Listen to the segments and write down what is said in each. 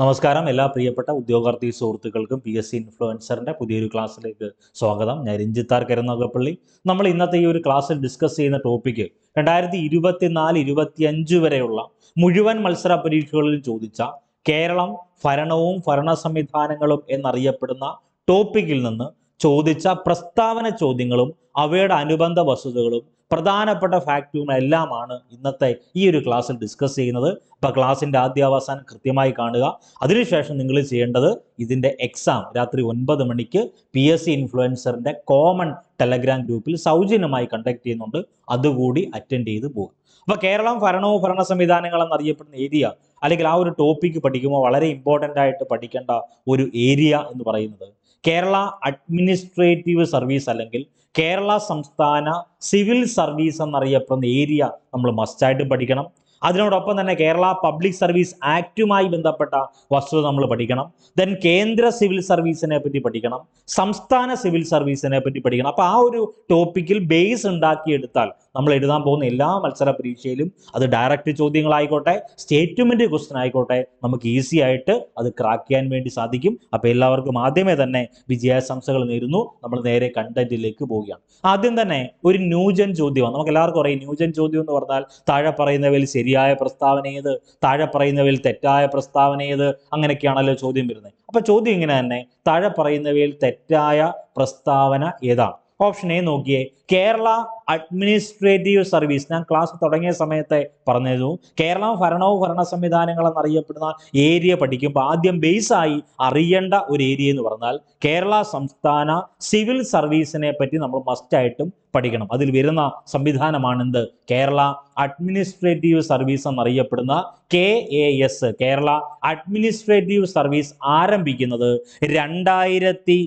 നമസ്കാരം. എല്ലാ പ്രിയപ്പെട്ട ഉദ്യോഗാർത്ഥി സുഹൃത്തുക്കൾക്കും PSC ഇൻഫ്ലുവൻസറിന്റെ പുതിയൊരു ക്ലാസ്സിലേക്ക് സ്വാഗതം. ഞാൻ രഞ്ജിത്താർ കരുനാഗപ്പള്ളി. നമ്മൾ ഇന്നത്തെ ഈ ഒരു ക്ലാസ്സിൽ ഡിസ്കസ് ചെയ്യുന്ന ടോപ്പിക്ക് 2024-25 വരെയുള്ള മുഴുവൻ മത്സര പരീക്ഷകളിൽ ചോദിച്ച കേരളം ഭരണവും ഭരണ സംവിധാനങ്ങളും എന്നറിയപ്പെടുന്ന ടോപ്പിക്കിൽ നിന്ന് ചോദിച്ച പ്രസ്താവന ചോദ്യങ്ങളും അവയുടെ അനുബന്ധ വസ്തുതകളും പ്രധാനപ്പെട്ട ഫാക്റ്റും എല്ലാമാണ് ഇന്നത്തെ ഈ ഒരു ക്ലാസ്സിൽ ഡിസ്കസ് ചെയ്യുന്നത്. അപ്പോൾ ക്ലാസ്സിൻ്റെ ആദ്യാവസാനം കൃത്യമായി കാണുക. അതിനുശേഷം നിങ്ങൾ ചെയ്യേണ്ടത് ഇതിൻ്റെ എക്സാം രാത്രി 9 മണിക്ക് PSC ഇൻഫ്ലുവൻസറിൻ്റെ കോമൺ ടെലഗ്രാം ഗ്രൂപ്പിൽ സൗജന്യമായി കണ്ടക്ട് ചെയ്യുന്നുണ്ട്. അതുകൂടി അറ്റൻഡ് ചെയ്ത് പോകുക. അപ്പോൾ കേരളം ഭരണവും ഭരണ സംവിധാനങ്ങൾ എന്നറിയപ്പെടുന്ന ഏരിയ അല്ലെങ്കിൽ ആ ഒരു ടോപ്പിക്ക് പഠിക്കുമ്പോൾ വളരെ ഇമ്പോർട്ടൻ്റ് ആയിട്ട് പഠിക്കേണ്ട ഒരു ഏരിയ എന്ന് പറയുന്നത് കേരള അഡ്മിനിസ്ട്രേറ്റീവ് സർവീസ് അല്ലെങ്കിൽ കേരള സംസ്ഥാന സിവിൽ സർവീസ് എന്നറിയപ്പെടുന്ന ഏരിയ നമ്മൾ മസ്റ്റായിട്ട് പഠിക്കണം. അതിനോടൊപ്പം തന്നെ കേരള പബ്ലിക് സർവീസ് ആക്റ്റുമായി ബന്ധപ്പെട്ട വസ്തുത നമ്മൾ പഠിക്കണം. ദെൻ കേന്ദ്ര സിവിൽ സർവീസിനെ പറ്റി പഠിക്കണം, സംസ്ഥാന സിവിൽ സർവീസിനെ പറ്റി പഠിക്കണം. അപ്പോൾ ആ ഒരു ടോപ്പിക്കിൽ ബേസ് ഉണ്ടാക്കിയെടുത്താൽ നമ്മൾ എഴുതാൻ പോകുന്ന എല്ലാ മത്സര പരീക്ഷയിലും അത് ഡയറക്റ്റ് ചോദ്യങ്ങളായിക്കോട്ടെ, സ്റ്റേറ്റ്മെന്റ് ക്വസ്റ്റ്യൻ ആയിക്കോട്ടെ, നമുക്ക് ഈസി ആയിട്ട് അത് ക്രാക്ക് ചെയ്യാൻ വേണ്ടി സാധിക്കും. അപ്പോൾ എല്ലാവർക്കും ആദ്യമേ തന്നെ വിജയാശംസകൾ നേരുന്നു. നമ്മൾ നേരെ കണ്ടന്റിലേക്ക് പോവുകയാണ്. ആദ്യം തന്നെ ഒരു ന്യൂജൻ ചോദ്യമാണ്. നമുക്ക് എല്ലാവർക്കും അറിയാം ന്യൂജൻ ചോദ്യം എന്ന് പറഞ്ഞാൽ താഴെ പറയുന്നവയിൽ ശരിയായ പ്രസ്താവന ഏത്, താഴെ പറയുന്നവയിൽ തെറ്റായ പ്രസ്താവന ഏത്, അങ്ങനെയൊക്കെയാണല്ലോ ചോദ്യം വരുന്നത്. അപ്പൊ ചോദ്യം ഇങ്ങനെ തന്നെ, താഴെ പറയുന്നവയിൽ തെറ്റായ പ്രസ്താവന ഏതാണ്? ഓപ്ഷൻ എ നോക്കിയേ, കേരള അഡ്മിനിസ്ട്രേറ്റീവ് സർവീസ്. ഞാൻ ക്ലാസ് തുടങ്ങിയ സമയത്തെ പറഞ്ഞിരുന്നു, കേരളം ഭരണവും ഭരണ സംവിധാനങ്ങൾ എന്നറിയപ്പെടുന്ന ഏരിയ പഠിക്കുമ്പോൾ ആദ്യം ബേസായി അറിയേണ്ട ഒരു ഏരിയ എന്ന് പറഞ്ഞാൽ കേരള സംസ്ഥാന സിവിൽ സർവീസിനെ പറ്റി നമ്മൾ മസ്റ്റായിട്ടും പഠിക്കണം. അതിൽ വരുന്ന സംവിധാനമാണെന്ത്? കേരള അഡ്മിനിസ്ട്രേറ്റീവ് സർവീസ് എന്നറിയപ്പെടുന്ന KAS, കേരള അഡ്മിനിസ്ട്രേറ്റീവ് സർവീസ് ആരംഭിക്കുന്നത് 2018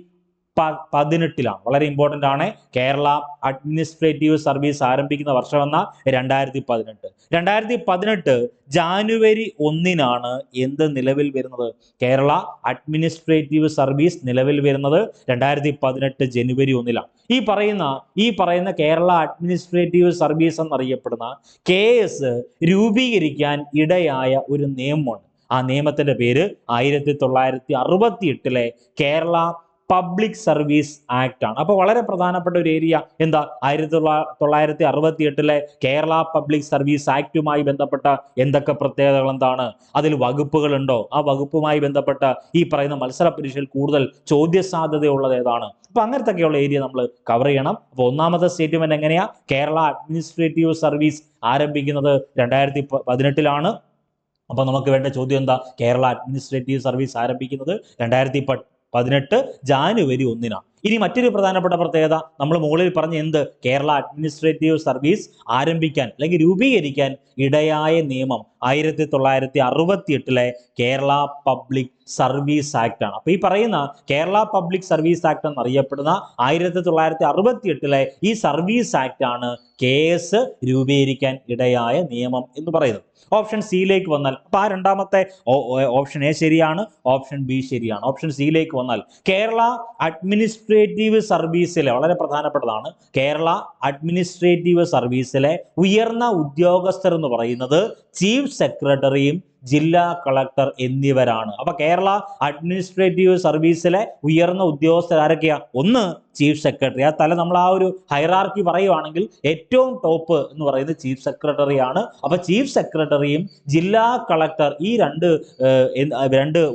വളരെ ഇമ്പോർട്ടൻ്റ് ആണ്. കേരള അഡ്മിനിസ്ട്രേറ്റീവ് സർവീസ് ആരംഭിക്കുന്ന വർഷം എന്ന 2018 ജാനുവരി 1 എന്ത് നിലവിൽ വരുന്നത്? കേരള അഡ്മിനിസ്ട്രേറ്റീവ് സർവീസ് നിലവിൽ വരുന്നത് 2018 ജനുവരി 1. ഈ പറയുന്ന കേരള അഡ്മിനിസ്ട്രേറ്റീവ് സർവീസ് എന്നറിയപ്പെടുന്ന KAS രൂപീകരിക്കാൻ ഇടയായ ഒരു നിയമമാണ്. ആ നിയമത്തിന്റെ പേര് 1968 കേരള പബ്ലിക് സർവീസ് ആക്ട് ആണ്. അപ്പോൾ വളരെ പ്രധാനപ്പെട്ട ഒരു ഏരിയ എന്താ? 1968 കേരള പബ്ലിക് സർവീസ് ആക്ടുമായി ബന്ധപ്പെട്ട എന്തൊക്കെ പ്രത്യേകതകൾ എന്താണ്? അതിൽ വകുപ്പുകളുണ്ടോ? ആ വകുപ്പുമായി ബന്ധപ്പെട്ട ഈ പറയുന്ന മത്സര പരീക്ഷയിൽ കൂടുതൽ ചോദ്യ സാധ്യതയുള്ളത് ഏതാണ്? അപ്പൊ അങ്ങനത്തൊക്കെയുള്ള ഏരിയ നമ്മൾ കവർ ചെയ്യണം. അപ്പൊ ഒന്നാമത്തെ സ്റ്റേറ്റ്മെന്റ് എങ്ങനെയാ? കേരള അഡ്മിനിസ്ട്രേറ്റീവ് സർവീസ് ആരംഭിക്കുന്നത് 2018. അപ്പൊ നമുക്ക് വേണ്ട ചോദ്യം എന്താ? കേരള അഡ്മിനിസ്ട്രേറ്റീവ് സർവീസ് ആരംഭിക്കുന്നത് 2018 ജാനുവരി 1. ഇനി മറ്റൊരു പ്രധാനപ്പെട്ട പ്രത്യേകത നമ്മൾ മുകളിൽ പറഞ്ഞ എന്ത്? കേരള അഡ്മിനിസ്ട്രേറ്റീവ് സർവീസ് ആരംഭിക്കാൻ അല്ലെങ്കിൽ രൂപീകരിക്കാൻ ഇടയായ നിയമം 1968 കേരള പബ്ലിക് സർവീസ് ആക്ട് ആണ്. അപ്പൊ ഈ പറയുന്ന കേരള പബ്ലിക് സർവീസ് ആക്ട് എന്നറിയപ്പെടുന്ന 1968 ഈ സർവീസ് ആക്ട് ആണ് KAS രൂപീകരിക്കാൻ ഇടയായ നിയമം എന്ന് പറയുന്നത്. ഓപ്ഷൻ സിയിലേക്ക് വന്നാൽ, അപ്പൊ ആ രണ്ടാമത്തെ ഓപ്ഷൻ എ ശരിയാണ്, ഓപ്ഷൻ ബി ശരിയാണ്. ഓപ്ഷൻ സിയിലേക്ക് വന്നാൽ കേരള അഡ്മിനിസ്ട്രേറ്റീവ് സർവീസിലെ വളരെ പ്രധാനപ്പെട്ടതാണ്, കേരള അഡ്മിനിസ്ട്രേറ്റീവ് സർവീസിലെ ഉയർന്ന ഉദ്യോഗസ്ഥർ എന്ന് പറയുന്നത് ചീഫ് സെക്രട്ടറിയും ജില്ലാ കളക്ടർ എന്നിവരാണ്. അപ്പൊ കേരള അഡ്മിനിസ്ട്രേറ്റീവ് സർവീസിലെ ഉയർന്ന ഉദ്യോഗസ്ഥർ ആരൊക്കെയാ? ഒന്ന് ചീഫ് സെക്രട്ടറി. ആ നമ്മൾ ആ ഒരു ഹൈറാർക്കി പറയുവാണെങ്കിൽ ഏറ്റവും ടോപ്പ് എന്ന് പറയുന്നത് ചീഫ് സെക്രട്ടറി ആണ്. അപ്പൊ ചീഫ് സെക്രട്ടറിയും ജില്ലാ കളക്ടർ ഈ രണ്ട്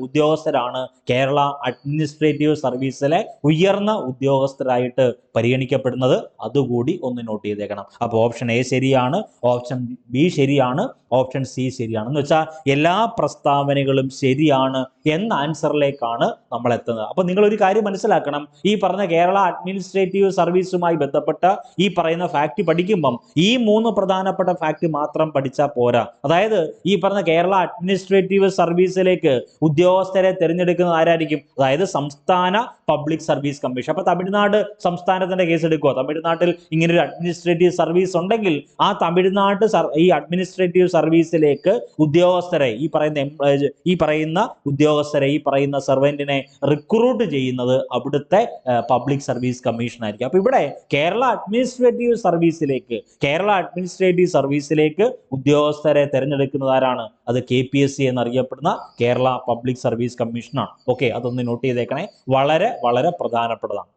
ഉദ്യോഗസ്ഥരാണ് കേരള അഡ്മിനിസ്ട്രേറ്റീവ് സർവീസിലെ ഉയർന്ന ഉദ്യോഗസ്ഥരായിട്ട് പരിഗണിക്കപ്പെടുന്നത്. അതുകൂടി ഒന്ന് നോട്ട് ചെയ്തേക്കണം. അപ്പോൾ ഓപ്ഷൻ എ ശരിയാണ്, ഓപ്ഷൻ ബി ശരിയാണ്, ഓപ്ഷൻ സി ശരിയാണ്. എന്ന് വെച്ചാൽ എല്ലാ പ്രസ്താവനകളും ശരിയാണ് എന്ന ആൻസറിലേക്കാണ് നമ്മൾ എത്തുന്നത്. അപ്പൊ നിങ്ങൾ ഒരു കാര്യം മനസ്സിലാക്കണം, ഈ പറഞ്ഞ കേരള അഡ്മിനിസ്ട്രേറ്റീവ് സർവീസുമായി ബന്ധപ്പെട്ട ഈ പറയുന്ന ഫാക്ട് പഠിക്കുമ്പം ഈ 3 പ്രധാനപ്പെട്ട ഫാക്ട് മാത്രം പഠിച്ചാൽ പോരാ. അതായത് ഈ പറഞ്ഞ കേരള അഡ്മിനിസ്ട്രേറ്റീവ് സർവീസിലേക്ക് ഉദ്യോഗസ്ഥരെ തിരഞ്ഞെടുക്കുന്നത് ആരായിരിക്കും? അതായത് സംസ്ഥാന പബ്ലിക് സർവീസ് കമ്മീഷൻ. അപ്പൊ തമിഴ്നാട് സംസ്ഥാനത്തിന്റെ കേസ് എടുക്കുക, തമിഴ്നാട്ടിൽ ഇങ്ങനെ ഒരു അഡ്മിനിസ്ട്രേറ്റീവ് സർവീസ് ഉണ്ടെങ്കിൽ ആ തമിഴ്നാട് ഈ അഡ്മിനിസ്ട്രേറ്റീവ് സർവീസിലേക്ക് ഉദ്യോഗസ്ഥരെ ഈ പറയുന്ന സെർവന്റിനെ റിക്രൂട്ട് ചെയ്യുന്നത് അവിടുത്തെ പബ്ലിക് സർവീസ് കമ്മീഷൻ ആയിരിക്കും. അപ്പൊ ഇവിടെ കേരള അഡ്മിനിസ്ട്രേറ്റീവ് സർവീസിലേക്ക് ഉദ്യോഗസ്ഥരെ തെരഞ്ഞെടുക്കുന്നത് ആരാണ്? അത് KPSC എന്നറിയപ്പെടുന്ന കേരള പബ്ലിക് സർവീസ് കമ്മീഷനാണ്. ഓക്കെ, അതൊന്ന് നോട്ട് ചെയ്തേക്കണേ, വളരെ വളരെ പ്രധാനപ്പെട്ടതാണ്.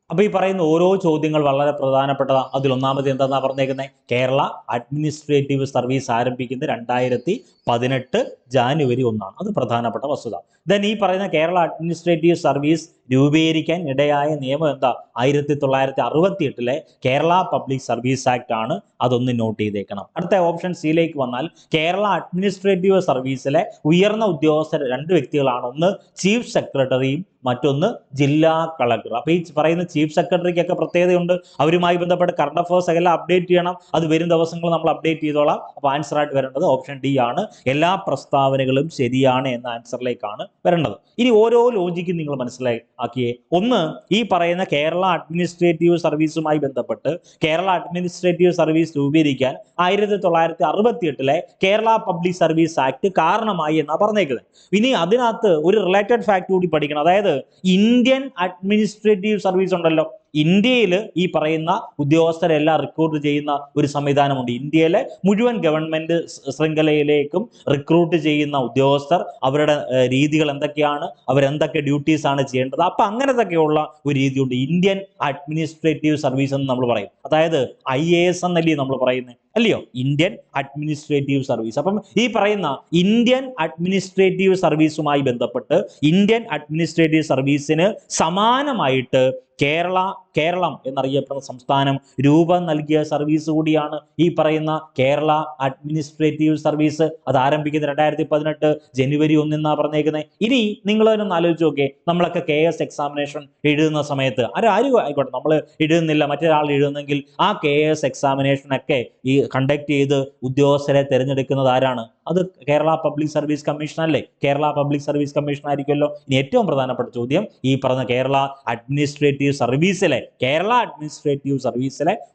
അപ്പൊ ഈ പറയുന്ന ഓരോ ചോദ്യങ്ങൾ വളരെ പ്രധാനപ്പെട്ടതാണ്. അതിലൊന്നാമത് എന്താ പറഞ്ഞേക്കുന്നത്? കേരള അഡ്മിനിസ്ട്രേറ്റീവ് സർവീസ് ആരംഭിക്കുന്നത് 2018 ജാനുവരി 1. അത് പ്രധാനപ്പെട്ട വസ്തുത. ദെൻ ഈ പറയുന്ന കേരള അഡ്മിനിസ്ട്രേറ്റീവ് സർവീസ് രൂപീകരിക്കാൻ ഇടയായ നിയമം എന്താ? 1968 കേരള പബ്ലിക് സർവീസ് ആക്ട് ആണ്. അതൊന്ന് നോട്ട് ചെയ്തേക്കണം. അടുത്ത ഓപ്ഷൻ സിയിലേക്ക് വന്നാൽ കേരള അഡ്മിനിസ്ട്രേറ്റീവ് സർവീസിലെ ഉയർന്ന ഉദ്യോഗസ്ഥർ 2 വ്യക്തികളാണ്. ഒന്ന് ചീഫ് സെക്രട്ടറിയും മറ്റൊന്ന് ജില്ലാ കളക്ടർ. അപ്പൊ ഈ പറയുന്ന ചീഫ് സെക്രട്ടറിക്കൊക്കെ പ്രത്യേകതയുണ്ട്. അവരുമായി ബന്ധപ്പെട്ട് കറണ്ട് അഫയേഴ്സ് എല്ലാം അപ്ഡേറ്റ് ചെയ്യണം. അത് വരും ദിവസങ്ങൾ നമ്മൾ അപ്ഡേറ്റ് ചെയ്തോളാം. അപ്പൊ ആൻസർ ആയിട്ട് വരേണ്ടത് ഓപ്ഷൻ ഡി ആണ്. എല്ലാ പ്രസ്താവനകളും ശരിയാണ് എന്ന ആൻസറിലേക്കാണ് വരേണ്ടത്. ഇനി ഓരോ ലോജിക്കും നിങ്ങൾ മനസ്സിലാക്കിയേ. ഒന്ന്, ഈ പറയുന്ന കേരള അഡ്മിനിസ്ട്രേറ്റീവ് സർവീസുമായി ബന്ധപ്പെട്ട് കേരള അഡ്മിനിസ്ട്രേറ്റീവ് സർവീസ് രൂപീകരിക്കാൻ 1968 കേരള പബ്ലിക് സർവീസ് ആക്ട് കാരണമായി എന്നാണ് പറഞ്ഞേക്കുന്നത്. ഇനി അതിനകത്ത് ഒരു റിലേറ്റഡ് ഫാക്ട് കൂടി പഠിക്കണം. അതായത് ഇന്ത്യൻ അഡ്മിനിസ്ട്രേറ്റീവ് സർവീസ് ഉണ്ടല്ലോ, ഇന്ത്യയിൽ ഈ പറയുന്ന ഉദ്യോഗസ്ഥരെല്ലാം റിക്രൂട്ട് ചെയ്യുന്ന ഒരു സംവിധാനമുണ്ട്. ഇന്ത്യയിലെ മുഴുവൻ ഗവൺമെന്റ് ശൃംഖലയിലേക്കും റിക്രൂട്ട് ചെയ്യുന്ന ഉദ്യോഗസ്ഥർ, അവരുടെ രീതികൾ എന്തൊക്കെയാണ്, അവരെന്തൊക്കെ ഡ്യൂട്ടീസ് ആണ് ചെയ്യേണ്ടത്. അപ്പൊ അങ്ങനത്തൊക്കെയുള്ള ഒരു രീതിയുണ്ട്. ഇന്ത്യൻ അഡ്മിനിസ്ട്രേറ്റീവ് സർവീസ് എന്ന് നമ്മൾ പറയും. അതായത് IAS എന്നല്ലേ നമ്മൾ പറയുന്നത്, അല്ലയോ? Indian administrative service. അപ്പം ഈ പറയുന്ന ഇന്ത്യൻ അഡ്മിനിസ്ട്രേറ്റീവ് സർവീസുമായി ബന്ധപ്പെട്ട് ഇന്ത്യൻ അഡ്മിനിസ്ട്രേറ്റീവ് സർവീസിന് സമാനമായിട്ട് കേരളം എന്നറിയപ്പെടുന്ന സംസ്ഥാനം രൂപം നൽകിയ സർവീസ് കൂടിയാണ് ഈ പറയുന്ന കേരള അഡ്മിനിസ്ട്രേറ്റീവ് സർവീസ്. അത് ആരംഭിക്കുന്നത് 2018 ജനുവരി 1 എന്നാണ് പറഞ്ഞേക്കുന്നത്. ഇനി നിങ്ങൾ തന്നെ ഒന്ന് ആലോചിച്ച് നോക്കേ, നമ്മളൊക്കെ KS എക്സാമിനേഷൻ എഴുതുന്ന സമയത്ത് ആരും ആയിക്കോട്ടെ, നമ്മൾ എഴുതുന്നില്ല, മറ്റൊരാൾ എഴുതുന്നെങ്കിൽ ആ KS എക്സാമിനേഷനൊക്കെ ഈ കണ്ടക്ട് ചെയ്ത് ഉദ്യോഗസ്ഥരെ തിരഞ്ഞെടുക്കുന്നത് ആരാണ്? അത് കേരള പബ്ലിക് സർവീസ് കമ്മീഷൻ അല്ലേ? കേരള പബ്ലിക് സർവീസ് കമ്മീഷൻ ആയിരിക്കുമല്ലോ. ഇനി ഏറ്റവും പ്രധാനപ്പെട്ട ചോദ്യം, ഈ പറഞ്ഞ കേരള അഡ്മിനിസ്ട്രേറ്റീവ് സർവീസിലെ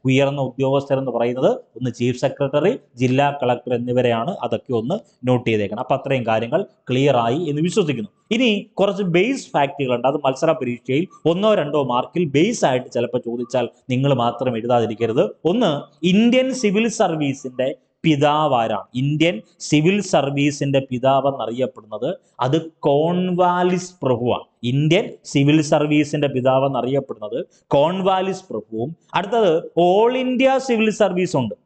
ഉയർന്ന ഉദ്യോഗസ്ഥർ എന്ന് പറയുന്നത് ഒന്ന് ചീഫ് സെക്രട്ടറി, ജില്ലാ കളക്ടർ എന്നിവരെയാണ്. അതൊക്കെ ഒന്ന് നോട്ട് ചെയ്തേക്കണം. അപ്പൊ അത്രയും കാര്യങ്ങൾ ക്ലിയർ ആയി എന്ന് വിശ്വസിക്കുന്നു. ഇനി കുറച്ച് ബേസ് ഫാക്റ്റുകളുണ്ട്. അത് മത്സര പരീക്ഷയിൽ 1-2 മാർക്കിൽ ബേസ് ആയിട്ട് ചിലപ്പോൾ ചോദിച്ചാൽ നിങ്ങൾ മാത്രം എഴുതാതിരിക്കരുത്. ഒന്ന്, ഇന്ത്യൻ സിവിൽ സർവീസിന്റെ പിതാവ് ആരാണ്? ഇന്ത്യൻ സിവിൽ സർവീസിന്റെ പിതാവ് എന്നറിയപ്പെടുന്നത് അത് കോൺവാലിസ് പ്രഭുവാണ്. ഇന്ത്യൻ സിവിൽ സർവീസിന്റെ പിതാവ് എന്നറിയപ്പെടുന്നത് കോൺവാലിസ് പ്രഭുവും. അടുത്തത് ഓൾ ഇന്ത്യ സിവിൽ സർവീസ് ഉണ്ട്.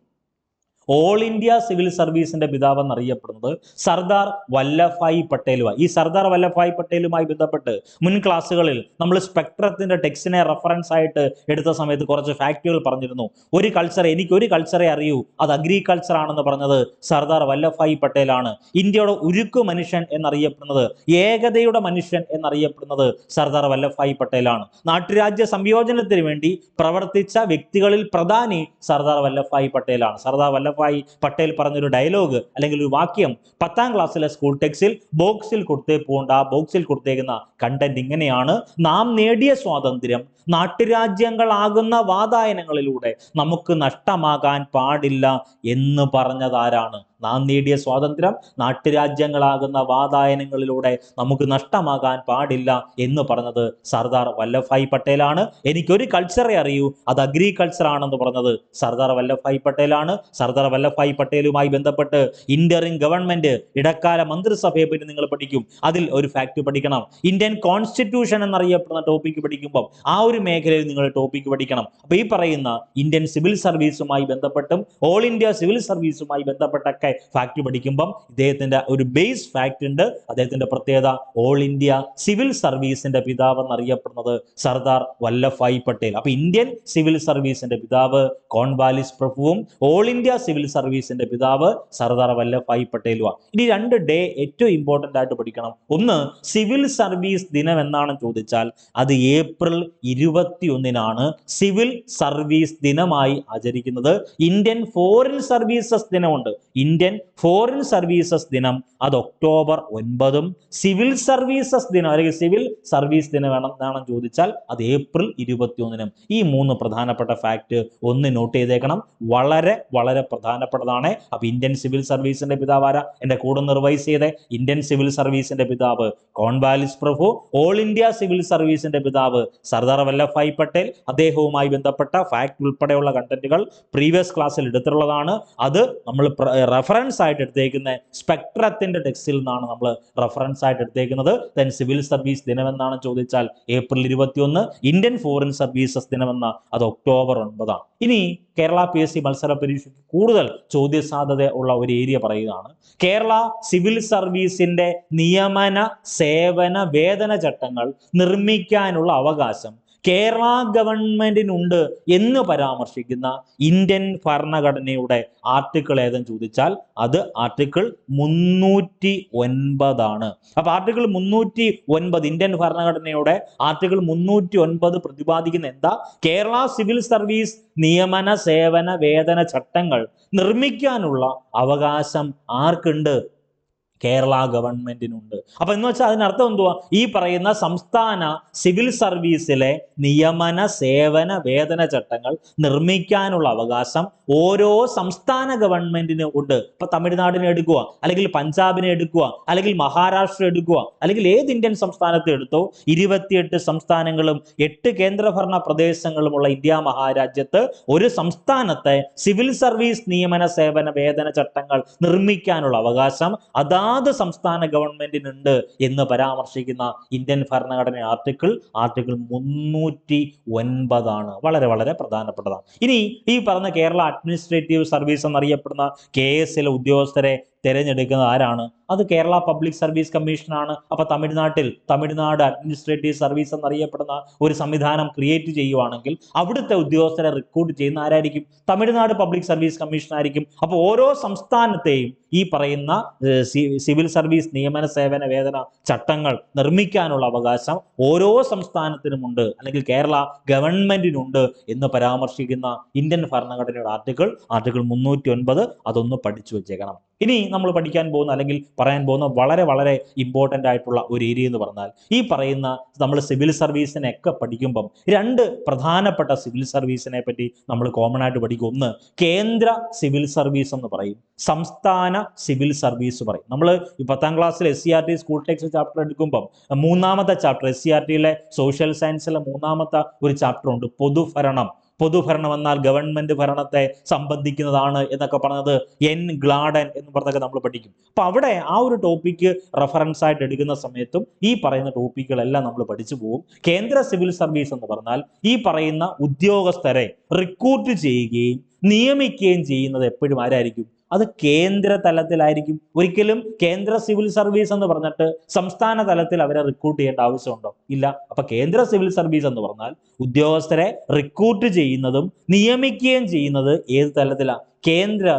ഓൾ ഇന്ത്യ സിവിൽ സർവീസിന്റെ പിതാവ് എന്നറിയപ്പെടുന്നത് സർദാർ വല്ലഭായ് പട്ടേലുമായി. ഈ സർദാർ വല്ലഭായ് പട്ടേലുമായി ബന്ധപ്പെട്ട് മുൻ ക്ലാസ്സുകളിൽ നമ്മൾ സ്പെക്ട്രത്തിന്റെ ടെക്സ്റ്റിനെ റെഫറൻസ് ആയിട്ട് എടുത്ത സമയത്ത് കുറച്ച് ഫാക്റ്റുകൾ പറഞ്ഞിരുന്നു. എനിക്കൊരു കൾച്ചറെ അറിയൂ, അത് അഗ്രികൾച്ചർ ആണെന്ന് പറഞ്ഞത് സർദാർ വല്ലഭായ് പട്ടേലാണ്. ഇന്ത്യയുടെ ഉരുക്കു മനുഷ്യൻ എന്നറിയപ്പെടുന്നത്, ഏകതയുടെ മനുഷ്യൻ എന്നറിയപ്പെടുന്നത് സർദാർ വല്ലഭായ് പട്ടേലാണ്. നാട്ടുരാജ്യ സംയോജനത്തിന് വേണ്ടി പ്രവർത്തിച്ച വ്യക്തികളിൽ പ്രധാനി സർദാർ വല്ലഭായ് പട്ടേലാണ്. സർദാർ വല്ലഭായ് പട്ടേൽ പറഞ്ഞൊരു ഡയലോഗ് അല്ലെങ്കിൽ ഒരു വാക്യം 10ാം ക്ലാസ്സിലെ സ്കൂൾ ടെക്സ്റ്റിൽ ബോക്സിൽ കൊടുത്തേപ്പോണ്ട് ആ ബോക്സിൽ കൊടുത്തേക്കുന്ന കണ്ടന്റ് ഇങ്ങനെയാണ്: നാം നേടിയ സ്വാതന്ത്ര്യം നാട്ടുരാജ്യങ്ങളാകുന്ന വാതായനങ്ങളിലൂടെ നമുക്ക് നഷ്ടമാകാൻ പാടില്ല എന്ന് പറഞ്ഞതാരാണ്? നാം നേടിയ സ്വാതന്ത്ര്യം നാട്ടുരാജ്യങ്ങളാകുന്ന വാതായനങ്ങളിലൂടെ നമുക്ക് നഷ്ടമാകാൻ പാടില്ല എന്ന് പറഞ്ഞത് സർദാർ വല്ലഭായ് പട്ടേലാണ്. എനിക്കൊരു കൾച്ചറെ അറിയൂ, അത് അഗ്രികൾച്ചർ ആണെന്ന് പറഞ്ഞത് സർദാർ വല്ലഭായ് പട്ടേലാണ്. സർദാർ വല്ലഭായ് പട്ടേലുമായി ബന്ധപ്പെട്ട് ഇന്ററിം ഗവൺമെന്റ് ഇടക്കാല മന്ത്രിസഭയെ പറ്റി നിങ്ങൾ പഠിക്കും. അതിൽ ഒരു ഫാക്ട് പഠിക്കണം. ഇന്ത്യൻ കോൺസ്റ്റിറ്റ്യൂഷൻ എന്നറിയപ്പെടുന്ന ടോപ്പിക്ക് പഠിക്കുമ്പോൾ ആ ഒരു മേഖലയിൽ നിങ്ങൾ ടോപ്പിക്ക് പഠിക്കണം. അപ്പൊ ഈ പറയുന്ന ഇന്ത്യൻ സിവിൽ സർവീസുമായി ബന്ധപ്പെട്ടും ഓൾ ഇന്ത്യ സിവിൽ സർവീസുമായി ബന്ധപ്പെട്ടൊക്കെ ഫാക്ട് പഠിക്കുമ്പം ഇദ്ദേഹത്തിന്റെ ഒരു ബേസ് ഫാക്ട് ഉണ്ട്. അദ്ദേഹത്തിന്റെ പ്രത്യേകത ഓൾ ഇന്ത്യ സിവിൽ സർവീസിന്റെ പിതാവ് എന്നറിയപ്പെടുന്നത് സർദാർ വല്ലഭായ് പട്ടേൽ. അപ്പൊ ഇന്ത്യൻ സിവിൽ സർവീസിന്റെ പിതാവ് കോൺവാലിസ് പ്രഭുവും ഓൾ ഇന്ത്യ സിവിൽ സർവീസിന്റെ പിതാവ് സർദാർ വല്ലഭായ് പട്ടേലുമാണ്. ഇനി 2 ഡേ ഏറ്റവും ഇമ്പോർട്ടന്റ് ആയിട്ട് പഠിക്കണം. ഒന്ന്, സിവിൽ സർവീസ് ദിനം എന്നാണ് ചോദിച്ചാൽ അത് ഏപ്രിൽ 21 സിവിൽ സർവീസ് ദിനമായി ആചരിക്കുന്നത്. ഇന്ത്യൻ ഫോറിൻ സർവീസസ് ദിനമുണ്ട്. ഇന്ത്യൻ ഫോറിൻ സർവീസസ് ദിനം അത് ഒക്ടോബർ 9, സിവിൽ സർവീസസ് ദിനം അല്ലെങ്കിൽ സിവിൽ സർവീസ് ദിനം എന്നാണ് ചോദിച്ചാൽ അത് ഏപ്രിൽ 21. ഈ 3 പ്രധാനപ്പെട്ട ഫാക്ട് ഒന്ന് നോട്ട് ചെയ്തേക്കണം, വളരെ വളരെ പ്രധാനപ്പെട്ടതാണ്. അപ്പൊ ഇന്ത്യൻ സിവിൽ സർവീസിന്റെ പിതാവ് ആരാ? എന്റെ കൂടെ റിവൈസ് ചെയ്തേ. ഇന്ത്യൻ സിവിൽ സർവീസിന്റെ പിതാവ് കോൺവാലിസ് പ്രഭു, ഓൾ ഇന്ത്യ സിവിൽ സർവീസിന്റെ പിതാവ് സർദാർ വല്ലഭായ് പട്ടേൽ. അദ്ദേഹവുമായി ബന്ധപ്പെട്ട ഫാക്ട് ഉൾപ്പെടെയുള്ള കണ്ടന്റുകൾ പ്രീവിയസ് ക്ലാസ്സിൽ എടുത്തിട്ടുള്ളതാണ്. അത് നമ്മൾ റെഫറൻസ് ആയിട്ട് എടുത്തേക്കുന്ന സ്പെക്ട്രത്തിന്റെ ടെക്സ്റ്റിൽ നിന്നാണ് നമ്മൾ റെഫറൻസ് ആയിട്ട് എടുത്തേക്കുന്നത്. ദെൻ സിവിൽ സർവീസ് ദിനം എന്നാണ് ചോദിച്ചാൽ ഏപ്രിൽ 21, ഇന്ത്യൻ ഫോറിൻ സർവീസസ് ദിനമെന്ന അത് ഒക്ടോബർ 9. ഇനി കേരള PSC മത്സര പരീക്ഷയ്ക്ക് കൂടുതൽ ചോദ്യ സാധ്യത ഉള്ള ഒരു ഏരിയ പറയുകയാണ്. കേരള സിവിൽ സർവീസിന്റെ നിയമന സേവന വേതന ചട്ടങ്ങൾ നിർമ്മിക്കാനുള്ള അവകാശം കേരള ഗവൺമെന്റിനുണ്ട് എന്ന് പരാമർശിക്കുന്ന ഇന്ത്യൻ ഭരണഘടനയുടെ ആർട്ടിക്കിൾ ഏതെന്ന് ചോദിച്ചാൽ അത് ആർട്ടിക്കിൾ 309. അപ്പൊ ആർട്ടിക്കിൾ 309 ഇന്ത്യൻ ഭരണഘടനയുടെ ആർട്ടിക്കിൾ 309 പ്രതിപാദിക്കുന്ന എന്താ? കേരള സിവിൽ സർവീസ് നിയമന സേവന വേതന ചട്ടങ്ങൾ നിർമ്മിക്കാനുള്ള അവകാശം ആർക്കുണ്ട്? കേരള ഗവൺമെന്റിനുണ്ട്. അപ്പൊ എന്ന് വെച്ചാൽ അതിനർത്ഥം എന്തുവാ? ഈ പറയുന്ന സംസ്ഥാന സിവിൽ സർവീസിലെ നിയമന സേവന വേതന ചട്ടങ്ങൾ നിർമ്മിക്കാനുള്ള അവകാശം ഓരോ സംസ്ഥാന ഗവൺമെന്റിനും ഉണ്ട്. ഇപ്പൊ തമിഴ്നാടിനെ എടുക്കുക, അല്ലെങ്കിൽ പഞ്ചാബിനെ എടുക്കുക, അല്ലെങ്കിൽ മഹാരാഷ്ട്ര എടുക്കുക, അല്ലെങ്കിൽ ഏത് ഇന്ത്യൻ സംസ്ഥാനത്തെ എടുത്തോ, 28 സംസ്ഥാനങ്ങളും 8 കേന്ദ്രഭരണ പ്രദേശങ്ങളുമുള്ള ഇന്ത്യ മഹാരാജ്യത്ത് ഒരു സംസ്ഥാനത്തെ സിവിൽ സർവീസ് നിയമന സേവന വേതന ചട്ടങ്ങൾ നിർമ്മിക്കാനുള്ള അവകാശം അതാത് സംസ്ഥാന ഗവൺമെന്റിനുണ്ട് എന്ന് പരാമർശിക്കുന്ന ഇന്ത്യൻ ഭരണഘടന ആർട്ടിക്കിൾ 309 വളരെ വളരെ പ്രധാനപ്പെട്ടതാണ്. ഇനി ഈ പറഞ്ഞ കേരള അഡ്മിനിസ്ട്രേറ്റീവ് സർവീസ് എന്നറിയപ്പെടുന്ന KS ഉദ്യോഗസ്ഥരെ തിരഞ്ഞെടുക്കുന്നത് ആരാണ്? അത് കേരള പബ്ലിക് സർവീസ് കമ്മീഷനാണ്. അപ്പൊ തമിഴ്നാട് അഡ്മിനിസ്ട്രേറ്റീവ് സർവീസ് എന്നറിയപ്പെടുന്ന ഒരു സംവിധാനം ക്രിയേറ്റ് ചെയ്യുവാണെങ്കിൽ അവിടുത്തെ ഉദ്യോഗസ്ഥരെ റിക്രൂട്ട് ചെയ്യുന്ന ആരായിരിക്കും? തമിഴ്നാട് പബ്ലിക് സർവീസ് കമ്മീഷൻ ആയിരിക്കും. അപ്പോൾ ഓരോ സംസ്ഥാനത്തെയും ഈ പറയുന്ന സിവിൽ സർവീസ് നിയമന സേവന വേതന ചട്ടങ്ങൾ നിർമ്മിക്കാനുള്ള അവകാശം ഓരോ സംസ്ഥാനത്തിനുമുണ്ട്, അല്ലെങ്കിൽ കേരള ഗവൺമെന്റിനുണ്ട് എന്ന് പരാമർശിക്കുന്ന ഇന്ത്യൻ ഭരണഘടനയുടെ ആർട്ടിക്കിൾ 309 അതൊന്ന് പഠിച്ചു വെച്ചേക്കണം. ഇനി നമ്മൾ പഠിക്കാൻ പോകുന്ന അല്ലെങ്കിൽ പറയാൻ പോകുന്ന വളരെ വളരെ ഇമ്പോർട്ടൻ്റ് ആയിട്ടുള്ള ഒരു ഏരിയ എന്ന് പറഞ്ഞാൽ, ഈ പറയുന്ന നമ്മൾ സിവിൽ സർവീസിനെ ഒക്കെ പഠിക്കുമ്പം 2 പ്രധാനപ്പെട്ട സിവിൽ സർവീസിനെ പറ്റി നമ്മൾ കോമൺ ആയിട്ട് പഠിക്കും. ഒന്ന് കേന്ദ്ര സിവിൽ സർവീസ് എന്ന് പറയും, സംസ്ഥാന സിവിൽ സർവീസ് പറയും. നമ്മൾ 10ാം ക്ലാസ്സിൽ SCERT സ്കൂൾ ടെക്സ്റ്റ് ചാപ്റ്റർ എടുക്കുമ്പം 3ാമത്തെ ചാപ്റ്റർ SCERTയിലെ സോഷ്യൽ സയൻസിലെ 3ാമത്തെ ഒരു ചാപ്റ്റർ ഉണ്ട്, പൊതുഭരണം എന്നാൽ ഗവൺമെന്റ് ഭരണത്തെ സംബന്ധിക്കുന്നതാണ് എന്നൊക്കെ പറഞ്ഞത് N. ഗ്ലാഡൻ എന്ന് പറഞ്ഞൊക്കെ നമ്മൾ പഠിക്കും. അപ്പൊ അവിടെ ആ ഒരു ടോപ്പിക്ക് റെഫറൻസ് ആയിട്ട് എടുക്കുന്ന സമയത്തും ഈ പറയുന്ന ടോപ്പിക്കുകളെല്ലാം നമ്മൾ പഠിച്ചു പോകും. കേന്ദ്ര സിവിൽ സർവീസ് എന്ന് പറഞ്ഞാൽ ഈ പറയുന്ന ഉദ്യോഗസ്ഥരെ റിക്രൂട്ട് ചെയ്യുകയും നിയമിക്കുകയും ചെയ്യുന്നത് എപ്പോഴും ആരായിരിക്കും? അത് കേന്ദ്ര തലത്തിലായിരിക്കും. ഒരിക്കലും കേന്ദ്ര സിവിൽ സർവീസ് എന്ന് പറഞ്ഞിട്ട് സംസ്ഥാന തലത്തിൽ അവരെ റിക്രൂട്ട് ചെയ്യേണ്ട ആവശ്യമുണ്ടോ? ഇല്ല. അപ്പൊ കേന്ദ്ര സിവിൽ സർവീസ് എന്ന് പറഞ്ഞാൽ ഉദ്യോഗസ്ഥരെ റിക്രൂട്ട് ചെയ്യുന്നതും നിയമിക്കുകയും ചെയ്യുന്നത് ഏത് തലത്തിലാണ്?